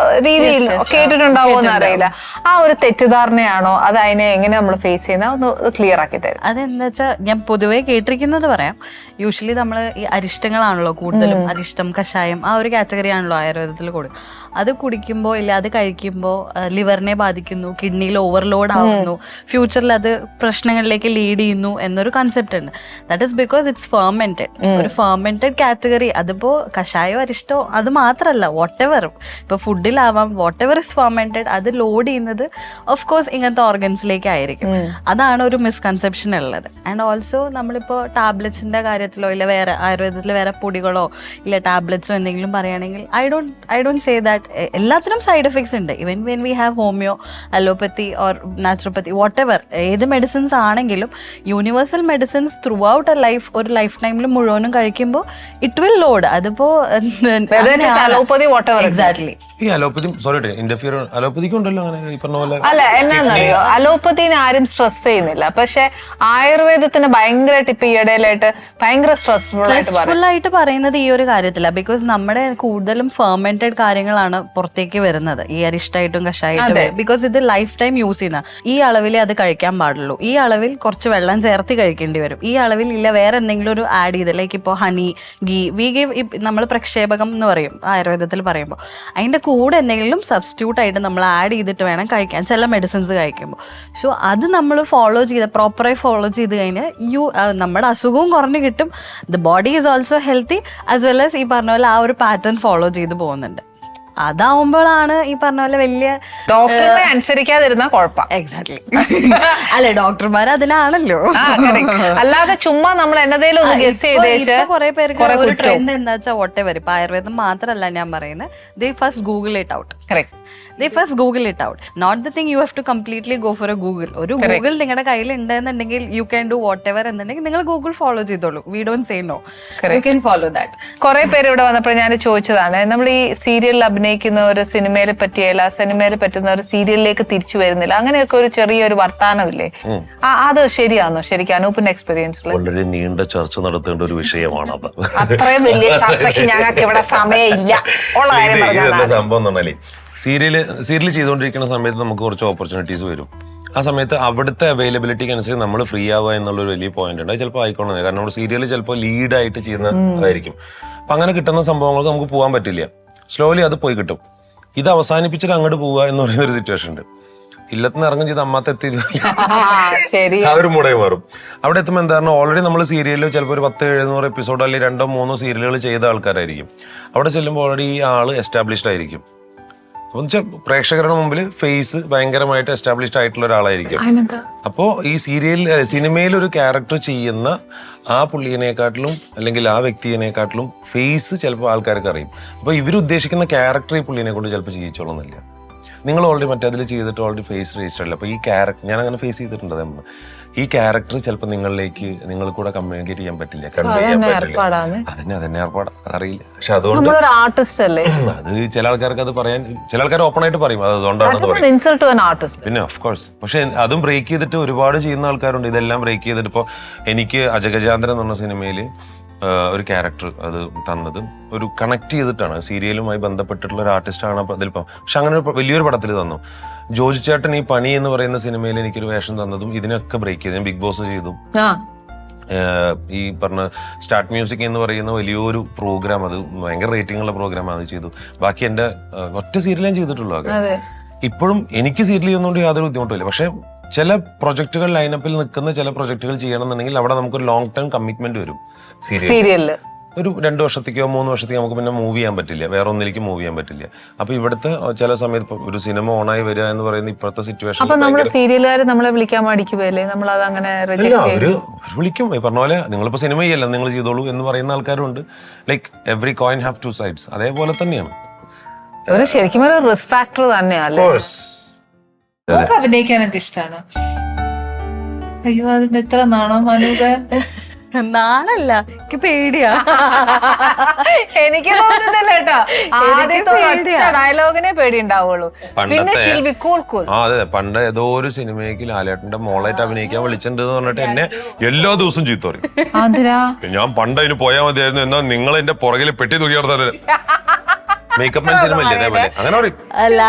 രീതിയിൽ കേട്ടിട്ടുണ്ടാവുമെന്ന് അറിയില്ല. ആ ഒരു തെറ്റിദ്ധാരണയാണോ, അത് അതിനെ എങ്ങനെ നമ്മൾ ഫേസ് ചെയ്യുന്ന ഒന്ന് ക്ലിയർ ആക്കി തരും. അതെന്താ വെച്ചാൽ ഞാൻ പൊതുവേ കേട്ടിരിക്കുന്നത് പറയാം. യൂഷ്വലി നമ്മൾ ഈ അരിഷ്ടങ്ങളാണല്ലോ കൂടുതലും, അരിഷ്ടം, കഷായം, ആ ഒരു കാറ്റഗറി ആണല്ലോ ആയുർവേദത്തിൽ കൊടുക്കും. അത് കുടിക്കുമ്പോൾ ഇല്ല അത് കഴിക്കുമ്പോൾ ലിവറിനെ ബാധിക്കുന്നു, കിഡ്നിയിൽ ഓവർലോഡ് ആവുന്നു, ഫ്യൂച്ചറിൽ അത് പ്രശ്നങ്ങളിലേക്ക് ലീഡ് ചെയ്യുന്നു എന്നൊരു കൺസെപ്റ്റ് ഉണ്ട്. That is because it's fermented. ഒരു ഫെർമെന്റഡ് കാറ്റഗറി. അതിപ്പോ കഷായോ അരിഷ്ടോ അത് മാത്രമല്ല, വാട്ട് എവർ ഇപ്പൊ ഫുഡിലാവാം, വാട്ട് എവർ ഇസ് ഫെർമെന്റഡ്, അത് ലോഡ് ചെയ്യുന്നത് ഓഫ് കോഴ്സ് ഇങ്ങനത്തെ ഓർഗൻസിലേക്ക് ആയിരിക്കും. അതാണ് ഒരു മിസ്കൺസെപ്ഷൻ ഉള്ളത്. ആൻഡ് ഓൾസോ നമ്മളിപ്പോൾ ടാബ്ലറ്റ്സിന്റെ കാര്യത്തിലോ ഇല്ല വേറെ ആയുർവേദത്തിൽ വേറെ പൊടികളോ ഇല്ല ടാബ്ലറ്റ്സോ എന്തെങ്കിലും പറയുകയാണെങ്കിൽ ഐ ഡോണ്ട് സേ ദാറ്റ് എല്ലാത്തിനും സൈഡ് എഫക്ട്സ് ഉണ്ട്. Even when we have homeo, allopathy or naturopathy, whatever ഏത് മെഡിസിൻസ് ആണെങ്കിലും യൂണിവേഴ്സൽ മെഡിസിൻസ് ത്രൂ ഔട്ട് ഒരു ലൈഫ് ടൈമിൽ മുഴുവനും കഴിക്കുമ്പോൾ ഇറ്റ് വിൽ ലോഡ്. അതിപ്പോ എക്സാക്ട്ലി ഈ അലോപ്പതി അലോപ്പതിക്കുണ്ടല്ലോ അങ്ങനെ ഈ പറഞ്ഞ പോലെ. അല്ല എന്നാന്നറിയോ, അലോപ്പതിനെ ആരും സ്ട്രെസ് ചെയ്യുന്നില്ല, പക്ഷെ ആയുർവേദത്തിന് ഭയങ്കരമായിട്ട് ഇപ്പൊ ഈ ഇടയിലായിട്ട് ഭയങ്കര സ്ട്രെസ്ഫുൾ ആയിട്ട് പറയുന്നത് ഈ ഒരു കാര്യത്തില്ല. ബിക്കോസ് നമ്മുടെ കൂടുതലും ഫെർമെന്റഡ് കാര്യങ്ങളാണ് പുറത്തേക്ക് വരുന്നത്, ഈ അരിഷ്ടായിട്ടും കഷായിട്ടും. ബിക്കോസ് ഇത് ലൈഫ് ടൈം യൂസ് ചെയ്യുന്ന, ഈ അളവിൽ അത് കഴിക്കാൻ പാടുള്ളൂ, ഈ അളവിൽ കുറച്ച് വെള്ളം ചേർത്ത് കഴിക്കേണ്ടി വരും, ഈ അളവിൽ ഇല്ല വേറെ എന്തെങ്കിലും ഒരു ആഡ് ചെയ്ത്, ലൈക്ക് ഇപ്പോൾ ഹണി, ഗീ, വി ഗീവ്, നമ്മൾ പ്രക്ഷേപകം എന്ന് പറയും ആയുർവേദത്തിൽ പറയുമ്പോൾ, അതിൻ്റെ കൂടെ എന്തെങ്കിലും സബ്സ്റ്റിറ്റ്യൂട്ട് ആയിട്ട് നമ്മൾ ആഡ് ചെയ്തിട്ട് വേണം കഴിക്കാൻ ചില മെഡിസിൻസ് കഴിക്കുമ്പോൾ. സോ അത് നമ്മൾ പ്രോപ്പറായി ഫോളോ ചെയ്ത് കഴിഞ്ഞാൽ നമ്മുടെ അസുഖവും കുറഞ്ഞു കിട്ടും, the body is also healthy as well as ഈ പറഞ്ഞ പോലെ ആ ഒരു പാറ്റേൺ ഫോളോ ചെയ്ത് പോകുന്നുണ്ട്. അതാവുമ്പോഴാണ് ഈ പറഞ്ഞ പോലെ വലിയ ഡോക്ടറെ അനുസരിക്കാതിരുന്ന കുഴപ്പം. എക്സാക്ട്ലി. അല്ലെ, ഡോക്ടർമാർ അതിനാണല്ലോ. അല്ലാതെ ചുമ്മാ നമ്മൾ എന്നതേലും ഒന്ന് ഗസ് ചെയ്തേച്ച് കുറെ പേർക്ക് ഒരു ട്രെൻഡ് എന്താ വെച്ചാൽ ഒട്ടേ വരും. ഇപ്പൊ ആയുർവേദം മാത്രമല്ല ഞാൻ പറയുന്നത്, they first Google it out. Correct. They first Google it out. Not the thing you have to completely go for a Google. ഒരു ഗൂഗിൾ നിങ്ങളുടെ കയ്യിൽ ഉണ്ടെന്നുണ്ടെങ്കിൽ you can do whatever എന്നുണ്ടെങ്കിൽ നിങ്ങൾ ഗൂഗിൾ ഫോളോ ചെയ്തോളൂ. We don't say no. You can follow that. കുറെ പേര് ഇവിടെ വന്നപ്പോൾ ഞാൻ ചോദിച്ചതാണ്, നമ്മൾ ഈ സീരിയലിൽ അഭിനയിക്കുന്ന ഒരു സിനിമയിൽ പറ്റിയല്ല, സിനിമയിൽ പറ്റുന്ന ഒരു സീരിയലിലേക്ക് തിരിച്ചു വരുന്നില്ല, അങ്ങനെയൊക്കെ ഒരു ചെറിയൊരു വർത്താനമില്ലേ, അത് ശരിയാണോ? ശരിക്കും അനൂപിന്റെ എക്സ്പീരിയൻസിൽ വളരെ നീണ്ട ചർച്ച നടത്തേണ്ട ഒരു വിഷയമാണ് അത്. അത്രയും വലിയ ചർച്ചയ്ക്ക് ഞങ്ങൾക്ക് ഇവിടെ സമയമില്ല. ഉള്ള കാര്യം പറഞ്ഞാൽ സംഭവം എന്ന് പറഞ്ഞാലേ, സീരിയൽ ചെയ്തുകൊണ്ടിരിക്കുന്ന സമയത്ത് നമുക്ക് കുറച്ച് ഓപ്പർച്യൂണിറ്റീസ് വരും. ആ സമയത്ത് അവിടുത്തെ അവൈലബിലിറ്റിക്ക് അനുസരിച്ച് നമ്മൾ ഫ്രീ ആവുക എന്നുള്ളൊരു വലിയ പോയിന്റ് ഉണ്ട്. അത് ചിലപ്പോൾ ആയിക്കോണമെന്നില്ല, കാരണം നമ്മൾ സീരിയൽ ചിലപ്പോൾ ലീഡായിട്ട് ചെയ്യുന്നതായിരിക്കും. അപ്പൊ അങ്ങനെ കിട്ടുന്ന സംഭവങ്ങൾക്ക് നമുക്ക് പോകാൻ പറ്റില്ല. സ്ലോലി അത് പോയി കിട്ടും. ഇത് അവസാനിപ്പിച്ചിട്ട് അങ്ങോട്ട് പോവുക എന്ന് പറയുന്ന ഒരു സിറ്റുവേഷൻ ഉണ്ട്. ഇല്ലത്തിന് ഇറങ്ങും ചെയ്ത് അമ്മാത്ത എത്തി ആ ഒരു മുടയെ മാറും. അവിടെ എത്തുമ്പോൾ എന്താണ്, ഓൾറെഡി നമ്മൾ സീരിയലിൽ ചിലപ്പോൾ ഒരു 10-700 എപ്പിസോഡ് അല്ലെങ്കിൽ 2-3 സീരിയലുകൾ ചെയ്ത ആൾക്കാരായിരിക്കും. അവിടെ ചെല്ലുമ്പോൾ ഓൾറെഡി ഈ ആള് എസ്റ്റാബ്ലിഷ്ഡ് ആയിരിക്കും. അപ്പൊ വെച്ചാൽ പ്രേക്ഷകരുടെ മുമ്പിൽ ഫേസ് ഭയങ്കരമായിട്ട് എസ്റ്റാബ്ലിഷ്ഡ് ആയിട്ടുള്ള ഒരാളായിരിക്കും. അപ്പോ ഈ സിനിമയിൽ ഒരു ക്യാരക്ടർ ചെയ്യുന്ന ആ പുള്ളിയെക്കാട്ടിലും അല്ലെങ്കിൽ ആ വ്യക്തിയെക്കാട്ടിലും ഫേസ് ചിലപ്പോൾ ആൾക്കാർക്ക് അറിയും. അപ്പൊ ഇവരുദ്ദേശിക്കുന്ന ക്യാരക്ടർ ഈ പുള്ളിനെ കൊണ്ട് ചിലപ്പോൾ ചെയ്യിച്ചോളന്നില്ല. നിങ്ങൾ ഓൾറെഡി മറ്റേതിൽ ചെയ്തിട്ട് ഓൾറെഡി ഫേസ് രജിസ്റ്റർ അല്ല. അപ്പൊ ഈ ക്യാരക്ടർ ഞാൻ അങ്ങനെ ഫേസ് ചെയ്തിട്ടുണ്ട്. ഈ ക്യാരക്ടർ ചിലപ്പോൾ നിങ്ങൾ കൂടെ കമ്മ്യൂണിക്കേറ്റ് ചെയ്യാൻ പറ്റില്ല, അതന്നെ ഏർപ്പാട് അറിയില്ല. പക്ഷെ അതുകൊണ്ട് അത് ചില ആൾക്കാർക്ക് അത് പറയാൻ, ചില ആൾക്കാർ ഓപ്പൺ ആയിട്ട് പറയും അത് അതുകൊണ്ടാണ്. പിന്നെ ഓഫ് കോഴ്സ്, പക്ഷെ അതും ബ്രേക്ക് ചെയ്തിട്ട് ഒരുപാട് ചെയ്യുന്ന ആൾക്കാരുണ്ട്. ഇതെല്ലാം ബ്രേക്ക് ചെയ്തിട്ട് ഇപ്പോൾ എനിക്ക് അജഗജാന്തരം എന്ന് പറഞ്ഞ സിനിമയിൽ ഒരു ക്യാരക്ടർ അത് തന്നത് ഒരു കണക്ട് ചെയ്തിട്ടാണ്, സീരിയലുമായി ബന്ധപ്പെട്ടിട്ടുള്ള ഒരു ആർട്ടിസ്റ്റാണ് അതിലിപ്പം. പക്ഷെ അങ്ങനെ വലിയൊരു പടത്തിൽ തന്നു. ജോജി ചേട്ടൻ ഈ പണി എന്ന് പറയുന്ന സിനിമയിൽ എനിക്കൊരു വേഷം തന്നതും ഇതിനൊക്കെ ബ്രേക്ക് ചെയ്തു. ഞാൻ ബിഗ് ബോസ് ചെയ്തു, ഈ പറഞ്ഞ സ്റ്റാർട്ട് മ്യൂസിക് എന്ന് പറയുന്ന വലിയൊരു പ്രോഗ്രാം, അത് ഭയങ്കര റേറ്റിംഗ് ഉള്ള പ്രോഗ്രാം, അത് ചെയ്തു. ബാക്കി എന്റെ ഒറ്റ സീരിയൽ ഞാൻ ചെയ്തിട്ടുള്ളൂ. ഇപ്പോഴും എനിക്ക് സീരിയൽ ചെയ്യുന്നതുകൊണ്ട് യാതൊരു ബുദ്ധിമുട്ടില്ല. പക്ഷെ ചില പ്രൊജക്ടുകൾ ലൈനപ്പിൽ നിൽക്കുന്ന ചില പ്രൊജക്ടുകൾ ചെയ്യണമെന്നുണ്ടെങ്കിൽ അവിടെ നമുക്കൊരു ലോങ് ടേം കമ്മിറ്റ്മെന്റ് വരും. സീരിയലിൽ ഒരു 2 വർഷത്തേക്കോ 3 വർഷത്തേക്കോ നമുക്ക് പിന്നെ മൂവ് ചെയ്യാൻ പറ്റില്ല, വേറെ ഒന്നിലേക്ക് മൂവ് ചെയ്യാൻ പറ്റില്ല. അപ്പൊ ഇവിടുത്തെ ചില സമയത്ത് ഒരു സിനിമ ഓണായി വരിക എന്ന് പറയുന്ന ഇപ്പോഴത്തെ സിറ്റുവേഷൻ, അപ്പൊ നമ്മുടെ സീരിയലുകാർ നമ്മളെ വിളിക്കാൻ മടിക്കുമല്ലേ? നമ്മൾ അത് അങ്ങനെ വിളിക്കും. ഈ പറഞ്ഞ പോലെ നിങ്ങളിപ്പോ സിനിമ ചെയ്യല്ല, നിങ്ങൾ ചെയ്തോളൂ എന്ന് പറയുന്ന ആൾക്കാരുണ്ട്. Like every coin have 2 sides. അതേപോലെ തന്നെയാണ് ഒരു ശരിക്കും ഒരു റിസ്ക് ഫാക്ടർ തന്നെയല്ലേ. നമുക്ക് അഭിനയിക്കാനൊക്കെ ഇഷ്ടമാണ്. അയ്യോ അതിന് എത്ര നാണം മനൂപ്. നാണല്ല, എനിക്ക് പേടിയാ. എനിക്ക് തോന്നുന്നില്ല കേട്ടോ, ആദ്യത്തെ ഡയലോഗിനെ പേടി ഉണ്ടാവുള്ളൂ, പിന്നെ she'll be cool. അതെ, പണ്ട് ഏതോ ഒരു സിനിമയ്ക്ക് ലാലേട്ടന്റെ മോളായിട്ട് അഭിനയിക്കാൻ വിളിച്ചിട്ടുണ്ട് എന്ന് പറഞ്ഞിട്ട് എന്നെ എല്ലാ ദിവസവും ചീത്ത പറയും. ഞാൻ പണ്ട് അതിന് പോയാൽ മതിയായിരുന്നു, എന്നാ നിങ്ങൾ എന്റെ പുറകിൽ പെട്ടി തൂക്കി നടത്താൻ. മേക്കപ്പ് മാൻ സിനിമ ഇല്ലേ അതേപോലെ അങ്ങനെ പറയും. അല്ല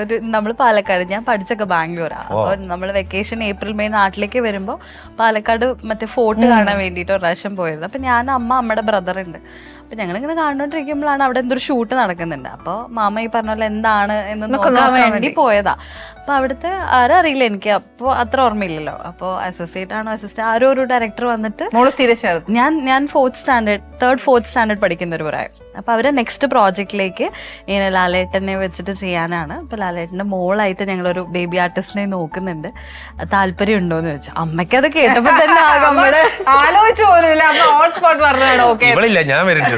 ഒരു നമ്മള് പാലക്കാട്, ഞാൻ പഠിച്ചൊക്കെ ബാംഗ്ലൂരാ. അപ്പൊ നമ്മള് വെക്കേഷൻ ഏപ്രിൽ മെയ് നാട്ടിലേക്ക് വരുമ്പോ പാലക്കാട് മറ്റേ ഫോർട്ട് കാണാൻ വേണ്ടിട്ട് ഒരു പ്രാവശ്യം പോയിരുന്നു. അപ്പൊ ഞാൻ, അമ്മയുടെ ബ്രദർ ഉണ്ട്. അപ്പൊ ഞങ്ങളിങ്ങനെ കാണുന്നോണ്ടിരിക്കുമ്പോഴാണ് അവിടെ എന്തൊരു ഷൂട്ട് നടക്കുന്നുണ്ട്. അപ്പൊ മാമ ഈ പറഞ്ഞ പോലെ എന്താണ് എന്ന് നോക്കാൻ വേണ്ടി പോയതാ. അപ്പൊ അവിടുത്തെ ആരും അറിയില്ല എനിക്ക്, അപ്പൊ അത്ര ഓർമ്മയില്ലല്ലോ. അപ്പൊ അസോസിയേറ്റ് ആണോ അസിസ്റ്റന്റ് ആരോ ഒരു ഡയറക്ടർ വന്നിട്ട് ഞാൻ തേർഡ് ഫോർത്ത് സ്റ്റാൻഡേർഡ് പഠിക്കുന്ന ഒരു പ്രായം. അപ്പൊ അവരെ നെക്സ്റ്റ് പ്രോജക്റ്റിലേക്ക് ഇങ്ങനെ ലാലേട്ടനെ വെച്ചിട്ട് ചെയ്യാനാണ്. അപ്പൊ ലാലേട്ടന്റെ മോളായിട്ട് ഞങ്ങളൊരു ബേബി ആർട്ടിസ്റ്റിനെ നോക്കുന്നുണ്ട്, താല്പര്യം ഉണ്ടോന്ന് ചോദിച്ചു. അമ്മയ്ക്ക് അത് കേട്ടപ്പോ തന്നെ ആലോചിച്ചു പോലും ഞാൻ വരുന്നുണ്ട്.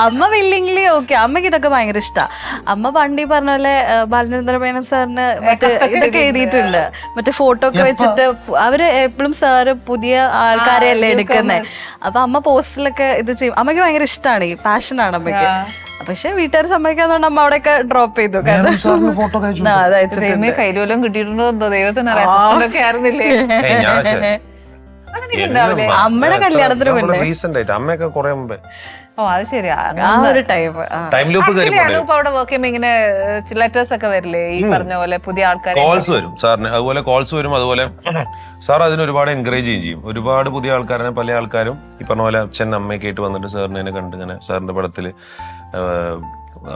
അമ്മ വില്ലിംഗ്ലി ഓക്കെ. അമ്മയ്ക്ക് ഇതൊക്കെ ഭയങ്കര ഇഷ്ടാ. അമ്മ പണ്ട് ഈ പറഞ്ഞ പോലെ ബാലചന്ദ്രമേനോൻ സാറിന് മറ്റേ ഇതൊക്കെ എഴുതിയിട്ടുണ്ട്, മറ്റേ ഫോട്ടോ ഒക്കെ വെച്ചിട്ട്. അവര് എപ്പോഴും സാറ് പുതിയ ആൾക്കാരെ അല്ലേ എടുക്കുന്നത്. അപ്പൊ അമ്മ പോസ്റ്റിലൊക്കെ ഇത് ചെയ്യും. അമ്മയ്ക്ക് ഭയങ്കര ഇഷ്ടമാണ്, ഈ പാഷനാണ് അമ്മയ്ക്ക്. പക്ഷെ വീട്ടുകാർ സമ്മതിക്കാന്നുകൊണ്ട് അമ്മ അവിടെയൊക്കെ ഡ്രോപ്പ് ചെയ്തു. കൈലോലം കിട്ടിയിട്ടുണ്ടോ ദൈവത്തിന് ആയിരുന്നില്ലേ. അമ്മയുടെ കല്യാണത്തിന് മുന്നേ അമ്മയൊക്കെ കുറെ മുമ്പേ. ഓ അത് ശരിയാ. അനൂപ് അവിടെ വർക്ക് ചെയ്യുമ്പോ ഇങ്ങനെ ലെറ്റേഴ്സ് ഒക്കെ വരില്ലേ ഈ പറഞ്ഞ പോലെ പുതിയ ആൾക്കാർ? കോൾസ് വരും സാറിന്, അതുപോലെ കോൾസ് വരും. അതുപോലെ സാർ അതിന് ഒരുപാട് എൻകറേജ് ചെയ്യും. ഒരുപാട് പുതിയ ആൾക്കാരെ, പല ആൾക്കാരും ഈ പറഞ്ഞ പോലെ അച്ഛൻ അമ്മയൊക്കെ ആയിട്ട് വന്നിട്ട് സാറിനെ കണ്ട് ഇങ്ങനെ സാറിന്റെ പടത്തില്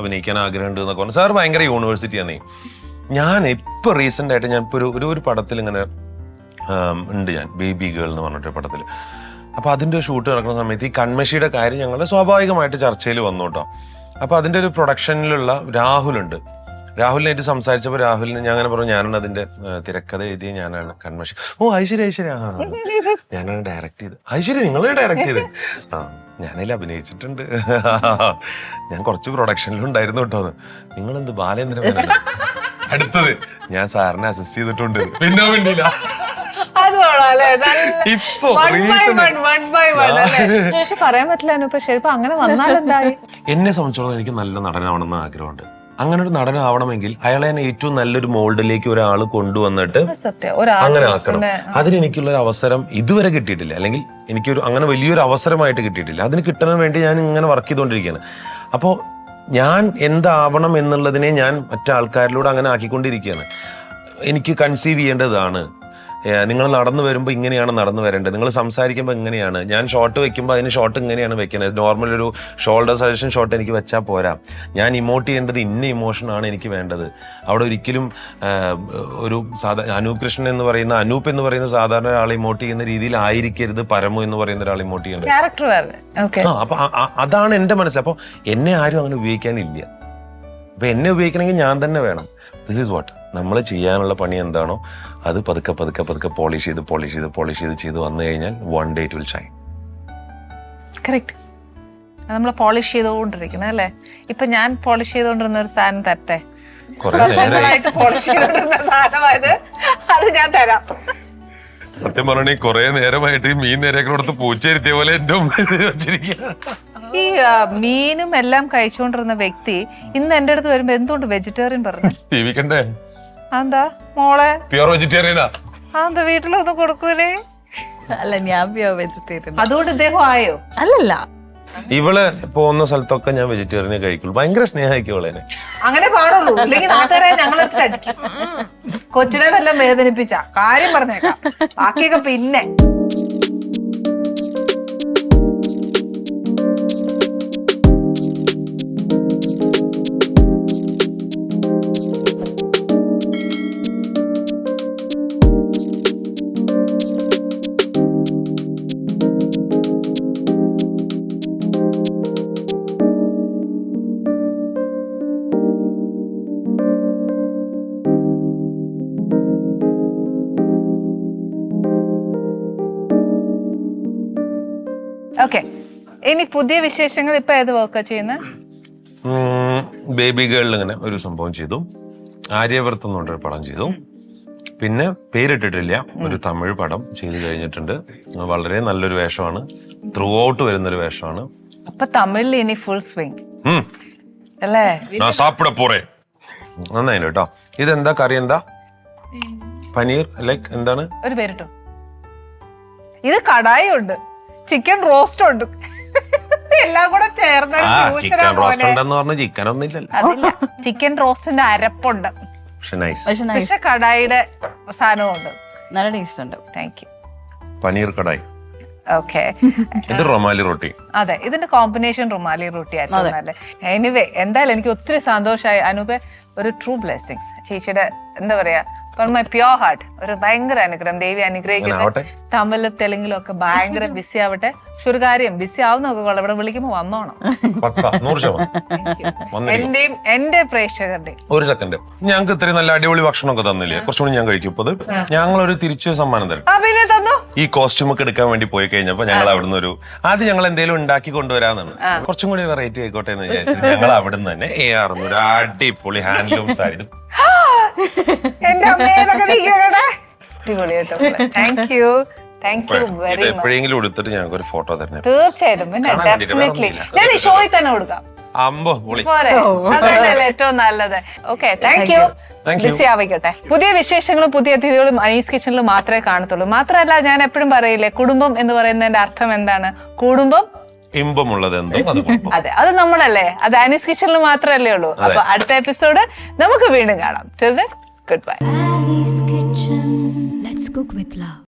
അഭിനയിക്കാൻ ആഗ്രഹമുണ്ട് എന്നൊക്കെ പറഞ്ഞു. സാർ ഭയങ്കര യൂണിവേഴ്സിറ്റിയാണ്. ഞാൻ ഇപ്പൊ റീസെന്റ് ആയിട്ട് ഞാൻ ഇപ്പൊ ഒരു പടത്തിൽ ഇങ്ങനെ ഉണ്ട്, ഞാൻ ബേബി ഗേൾ എന്ന് പറഞ്ഞിട്ട് പടത്തിൽ. അപ്പൊ അതിന്റെ ഷൂട്ട് നടക്കുന്ന സമയത്ത് ഈ കൺമഷിയുടെ കാര്യം ഞങ്ങളുടെ സ്വാഭാവികമായിട്ട് ചർച്ചയിൽ വന്നു കേട്ടോ. അപ്പൊ അതിന്റെ ഒരു പ്രൊഡക്ഷനിലുള്ള രാഹുലുണ്ട്. രാഹുലിനായിട്ട് സംസാരിച്ചപ്പോൾ രാഹുലിന് ഞാൻ അങ്ങനെ പറഞ്ഞു, ഞാനാണ് അതിന്റെ തിരക്കഥ എഴുതിയ, ഞാനാണ് കൺമഷി. ഓ ഐശ്വര്യ ഞാനാണ് ഡയറക്ട് ചെയ്ത്. ഐശ്വര്യ നിങ്ങളെ ഡയറക്ട് ചെയ്ത്? ഞാനതിൽ അഭിനയിച്ചിട്ടുണ്ട്, ഞാൻ കുറച്ച് പ്രൊഡക്ഷനിലുണ്ടായിരുന്നു കേട്ടോ. നിങ്ങളെന്ത് ബാലേന്ദ്രൻ? അടുത്തത് ഞാൻ സാറിനെ അസിസ്റ്റ് ചെയ്തിട്ടുണ്ട്. പിന്നെ വേണ്ടിയില്ല. പക്ഷെ പറയാൻ പറ്റില്ല ശരിക്കും അങ്ങനെ വന്നാലെന്തായി. എന്നെ സംബന്ധിച്ചോളം എനിക്ക് നല്ല നടനാവണമെന്ന് ആഗ്രഹമുണ്ട്. അങ്ങനെ ഒരു നടനാവണമെങ്കിൽ അയാളെ ഏറ്റവും നല്ലൊരു മോൾഡിലേക്ക് ഒരാൾ കൊണ്ടുവന്നിട്ട് അങ്ങനെ ആക്കണം. അതിനെനിക്കുള്ളൊരു അവസരം ഇതുവരെ കിട്ടിയിട്ടില്ല, അല്ലെങ്കിൽ എനിക്കൊരു അങ്ങനെ വലിയൊരു അവസരമായിട്ട് കിട്ടിയിട്ടില്ല. അതിന് കിട്ടാൻ വേണ്ടി ഞാൻ ഇങ്ങനെ വർക്ക് ചെയ്തുകൊണ്ടിരിക്കുകയാണ്. അപ്പോൾ ഞാൻ എന്താവണം എന്നുള്ളതിനെ ഞാൻ മറ്റാൾക്കാരിലൂടെ അങ്ങനെ ആക്കിക്കൊണ്ടിരിക്കുകയാണ്. എനിക്ക് കൺസീവ് ചെയ്യേണ്ടതാണ്. നിങ്ങൾ നടന്നു വരുമ്പോൾ ഇങ്ങനെയാണ് നടന്നു വരേണ്ടത്, നിങ്ങൾ സംസാരിക്കുമ്പോൾ ഇങ്ങനെയാണ്. ഞാൻ ഷോട്ട് വെക്കുമ്പോൾ അതിന് ഷോട്ട് ഇങ്ങനെയാണ് വെക്കുന്നത്. നോർമൽ ഒരു ഷോൾഡർ സജഷൻ ഷോട്ട് എനിക്ക് വെച്ചാൽ പോരാ. ഞാൻ ഇമോട്ട് ചെയ്യേണ്ടത് ഇന്ന ഇമോഷനാണ് എനിക്ക് വേണ്ടത്. അവിടെ ഒരിക്കലും ഒരു അനൂപ് കൃഷ്ണൻ എന്ന് പറയുന്ന, അനൂപ് എന്ന് പറയുന്ന സാധാരണ ഒരാൾ ഇമോട്ട് ചെയ്യുന്ന രീതിയിൽ ആയിരിക്കരുത് പരമു എന്ന് പറയുന്ന ഒരാൾ ഇമോട്ട് ചെയ്യേണ്ടത്. അപ്പൊ അതാണ് എന്റെ മനസ്സ്. അപ്പൊ എന്നെ ആരും അങ്ങനെ ഉപയോഗിക്കാനില്ല. അപ്പൊ എന്നെ ഉപയോഗിക്കണമെങ്കിൽ ഞാൻ തന്നെ വേണം. ദിസ് ഈസ് വാട്ട് നമ്മൾ ചെയ്യാനുള്ള പണി എന്താണോ അത് പതുക്കെ പതുക്കെ പതുക്കെ പോളിഷ് ചെയ്ത് വന്നു കഴിഞ്ഞാൽ one day it will Shine. Correct. നമ്മൾ പോളിഷ് ചെയ്തുകൊണ്ടിരിക്കണം അല്ലേ. ഇപ്പൊ ഞാൻ പോളിഷ് ചെയ്തുകൊണ്ടിരുന്ന ഒരു സാധനം തരട്ടെ, പോളിഷ് ചെയ്തുകൊണ്ടിരുന്ന സാധനമായത് അത് ഞാൻ തരാം. സത്യം പറഞ്ഞ കുറെ നേരമായിട്ട് ഈ മീൻ നേരേക്കടുത്ത് പൂച്ചയിരുത്തിയ പോലെ എന്റെ വെച്ചിരിക്കുക. ഈ മീനും എല്ലാം കഴിച്ചുകൊണ്ടിരുന്ന വ്യക്തി ഇന്ന് എന്റെ അടുത്ത് വരുമ്പോ എന്തുകൊണ്ട് വെജിറ്റേറിയൻ പറഞ്ഞു? ജീവിക്കണ്ടേ? എന്താ മോളെ പ്യൂർ വെജിറ്റേറിയനാ? എന്താ വീട്ടിലൊന്നും കൊടുക്കൂലേ? അല്ല ഞാൻ പ്യൂർ വെജിറ്റേറിയൻ. അതുകൊണ്ട് ഇദ്ദേഹം ആയോ? അല്ലല്ല, ഇവള് പോകുന്ന സ്ഥലത്തൊക്കെ ഞാൻ വെജിറ്റേറിയനെ കഴിക്കുള്ളൂ. ഭയങ്കര സ്നേഹിക്കും അവളെ. അങ്ങനെ പാടുള്ളൂ, ഇല്ലെങ്കിൽ നാട്ടുകാരെ ഞങ്ങളെടുത്ത് അടിക്കും. കൊച്ചിനെ വല്ലതും വേദനിപ്പിച്ച കാര്യം പറഞ്ഞേക്കാം, ബാക്കിയൊക്കെ പിന്നെ. ഓക്കെ, ഇനി പുതിയ വിശേഷങ്ങൾ. ഇപ്പൊ ഏത് വർക്കാ ചെയ്യുന്നത്? ബേബി ഗേളിൽ ഇങ്ങനെ ഒരു സംഭവം ചെയ്തു. ആര്യവ്രതം എന്ന് പറഞ്ഞൊരു പടം ചെയ്തു. പിന്നെ പേരിട്ടിട്ടില്ല, ഒരു തമിഴ് പടം ചെയ്ത് കഴിഞ്ഞിട്ടുണ്ട്. വളരെ നല്ലൊരു വേഷമാണ്, ത്രൂ ഔട്ട് വരുന്നൊരു വേഷമാണ്. അപ്പൊ തമിഴിൽ ഇനി ഫുൾ സ്വിങ് അല്ലേ? സാപ്പിട പോറേ നന്നായില്ല കേട്ടോ. ഇതെന്താ കറി? എന്താ പനീർ ലൈക്ക് എന്താണ് ഒരു പേരിട്ടോ? ഇത് കടായി ഉണ്ട്, ചിക്കൻ റോസ്റ്റ് ഉണ്ട്, എല്ലാം കൂടെ ചേർന്ന ചിക്കൻ റോസ്റ്റ് ഉണ്ടെന്ന് പറഞ്ഞ ചിക്കൻ ഒന്നും ഇല്ലല്ലോ. അതില്ല, ചിക്കൻ റോസ്റ്റിന്റെ അരപ്പുണ്ട്, പക്ഷെ നൈസ്. പക്ഷെ കടായിയുടെ സാധനവും ഉണ്ട്. നല്ല ടേസ്റ്റ് ഉണ്ട്. Thank you. Paneer kadai. Okay, ഇത് റൊമാലി റൊട്ടി. അതെ, ഇതിന്റെ കോമ്പിനേഷൻ റുമാലി റൊട്ടി ആയിരുന്നു നല്ലേ. എനിവേ, എന്തായാലും എനിക്ക് ഒത്തിരി സന്തോഷമായി അനൂപെ. ഒരു ട്രൂ ബ്ലെസ്സിങ്സ് ചേച്ചിയുടെ, എന്താ പറയാ, ഫ്രം മൈ പ്യോർ ഹാർട്ട് ഒരു ഭയങ്കര അനുഗ്രഹം. ദേവി അനുഗ്രഹിക്കട്ടെ. തമിഴിലും തെലുങ്കിലും ഒക്കെ ഭയങ്കര ബിസി ആവട്ടെ. പക്ഷെ ഒരു കാര്യം, ബിസി ആവുന്നൊക്കെ കൊള്ളാം, ഇവിടെ വിളിക്കുമ്പോ വന്നോണം. എന്റെയും എന്റെ പ്രേക്ഷകരുടെയും. ഒരു സെക്കൻഡ്, ഞങ്ങൾക്ക് ഇത്രയും നല്ല അടിപൊളി ഭക്ഷണമൊക്കെ തന്നില്ലേ? കുറച്ചുകൂടി ഞാൻ കഴിക്കും. ഇപ്പൊ ഞങ്ങളൊരു തിരിച്ചു സമ്മാനം തരും. പിന്നെ തന്നു. ഈ കോസ്റ്റ്യൂം ഒക്കെ എടുക്കാൻ വേണ്ടി പോയി കഴിഞ്ഞപ്പോ ഞങ്ങൾ അവിടുന്ന് ഒരു ആദ്യം ഞങ്ങൾ എന്തെങ്കിലും ഉണ്ടാക്കി കൊണ്ടുവരാന്നാണ്. കുറച്ചും കൂടി വെറൈറ്റി ആയിക്കോട്ടെ എന്ന് വിചാരിച്ചു ഞങ്ങൾ അവിടുന്ന് തന്നെ ഒരു അടിപൊളി ഹാൻഡ്ലൂം സാരി. എന്റെ അമ്മേതൊക്കെ അടിപൊളി കേട്ടോ. Thank you, thank you very much. എപ്പോഴെങ്കിലും എടുത്തിട്ട് ഞങ്ങൾക്ക് ഒരു ഫോട്ടോ തരണേ. തീർച്ചയായിട്ടും, പിന്നെ ഡെഫിനറ്റ്ലി ഞാൻ ഈ ഷോയിൽ തന്നെ കൊടുക്കാം. പോരെ, അതല്ലേ ഏറ്റവും നല്ലത്. Okay, thank you. ബിസി ആവിക്കട്ടെ. പുതിയ വിശേഷങ്ങളും പുതിയ അതിഥികളും അനീസ് കിച്ചണിൽ മാത്രമേ കാണത്തുള്ളൂ. മാത്രമല്ല, ഞാൻ എപ്പോഴും പറയില്ലേ, കുടുംബം എന്ന് പറയുന്നതിന്റെ അർത്ഥം എന്താണ്? കുടുംബം ഇമ്പമുള്ളത് എന്തോ. അതെ, അത് നമ്മളല്ലേ, അത് അനീസ് കിച്ചണിൽ മാത്രമല്ലേ ഉള്ളൂ. അപ്പൊ അടുത്ത എപ്പിസോഡ് നമുക്ക് വീണ്ടും കാണാം. Good bye. Annie's Kitchen. Let's cook with love.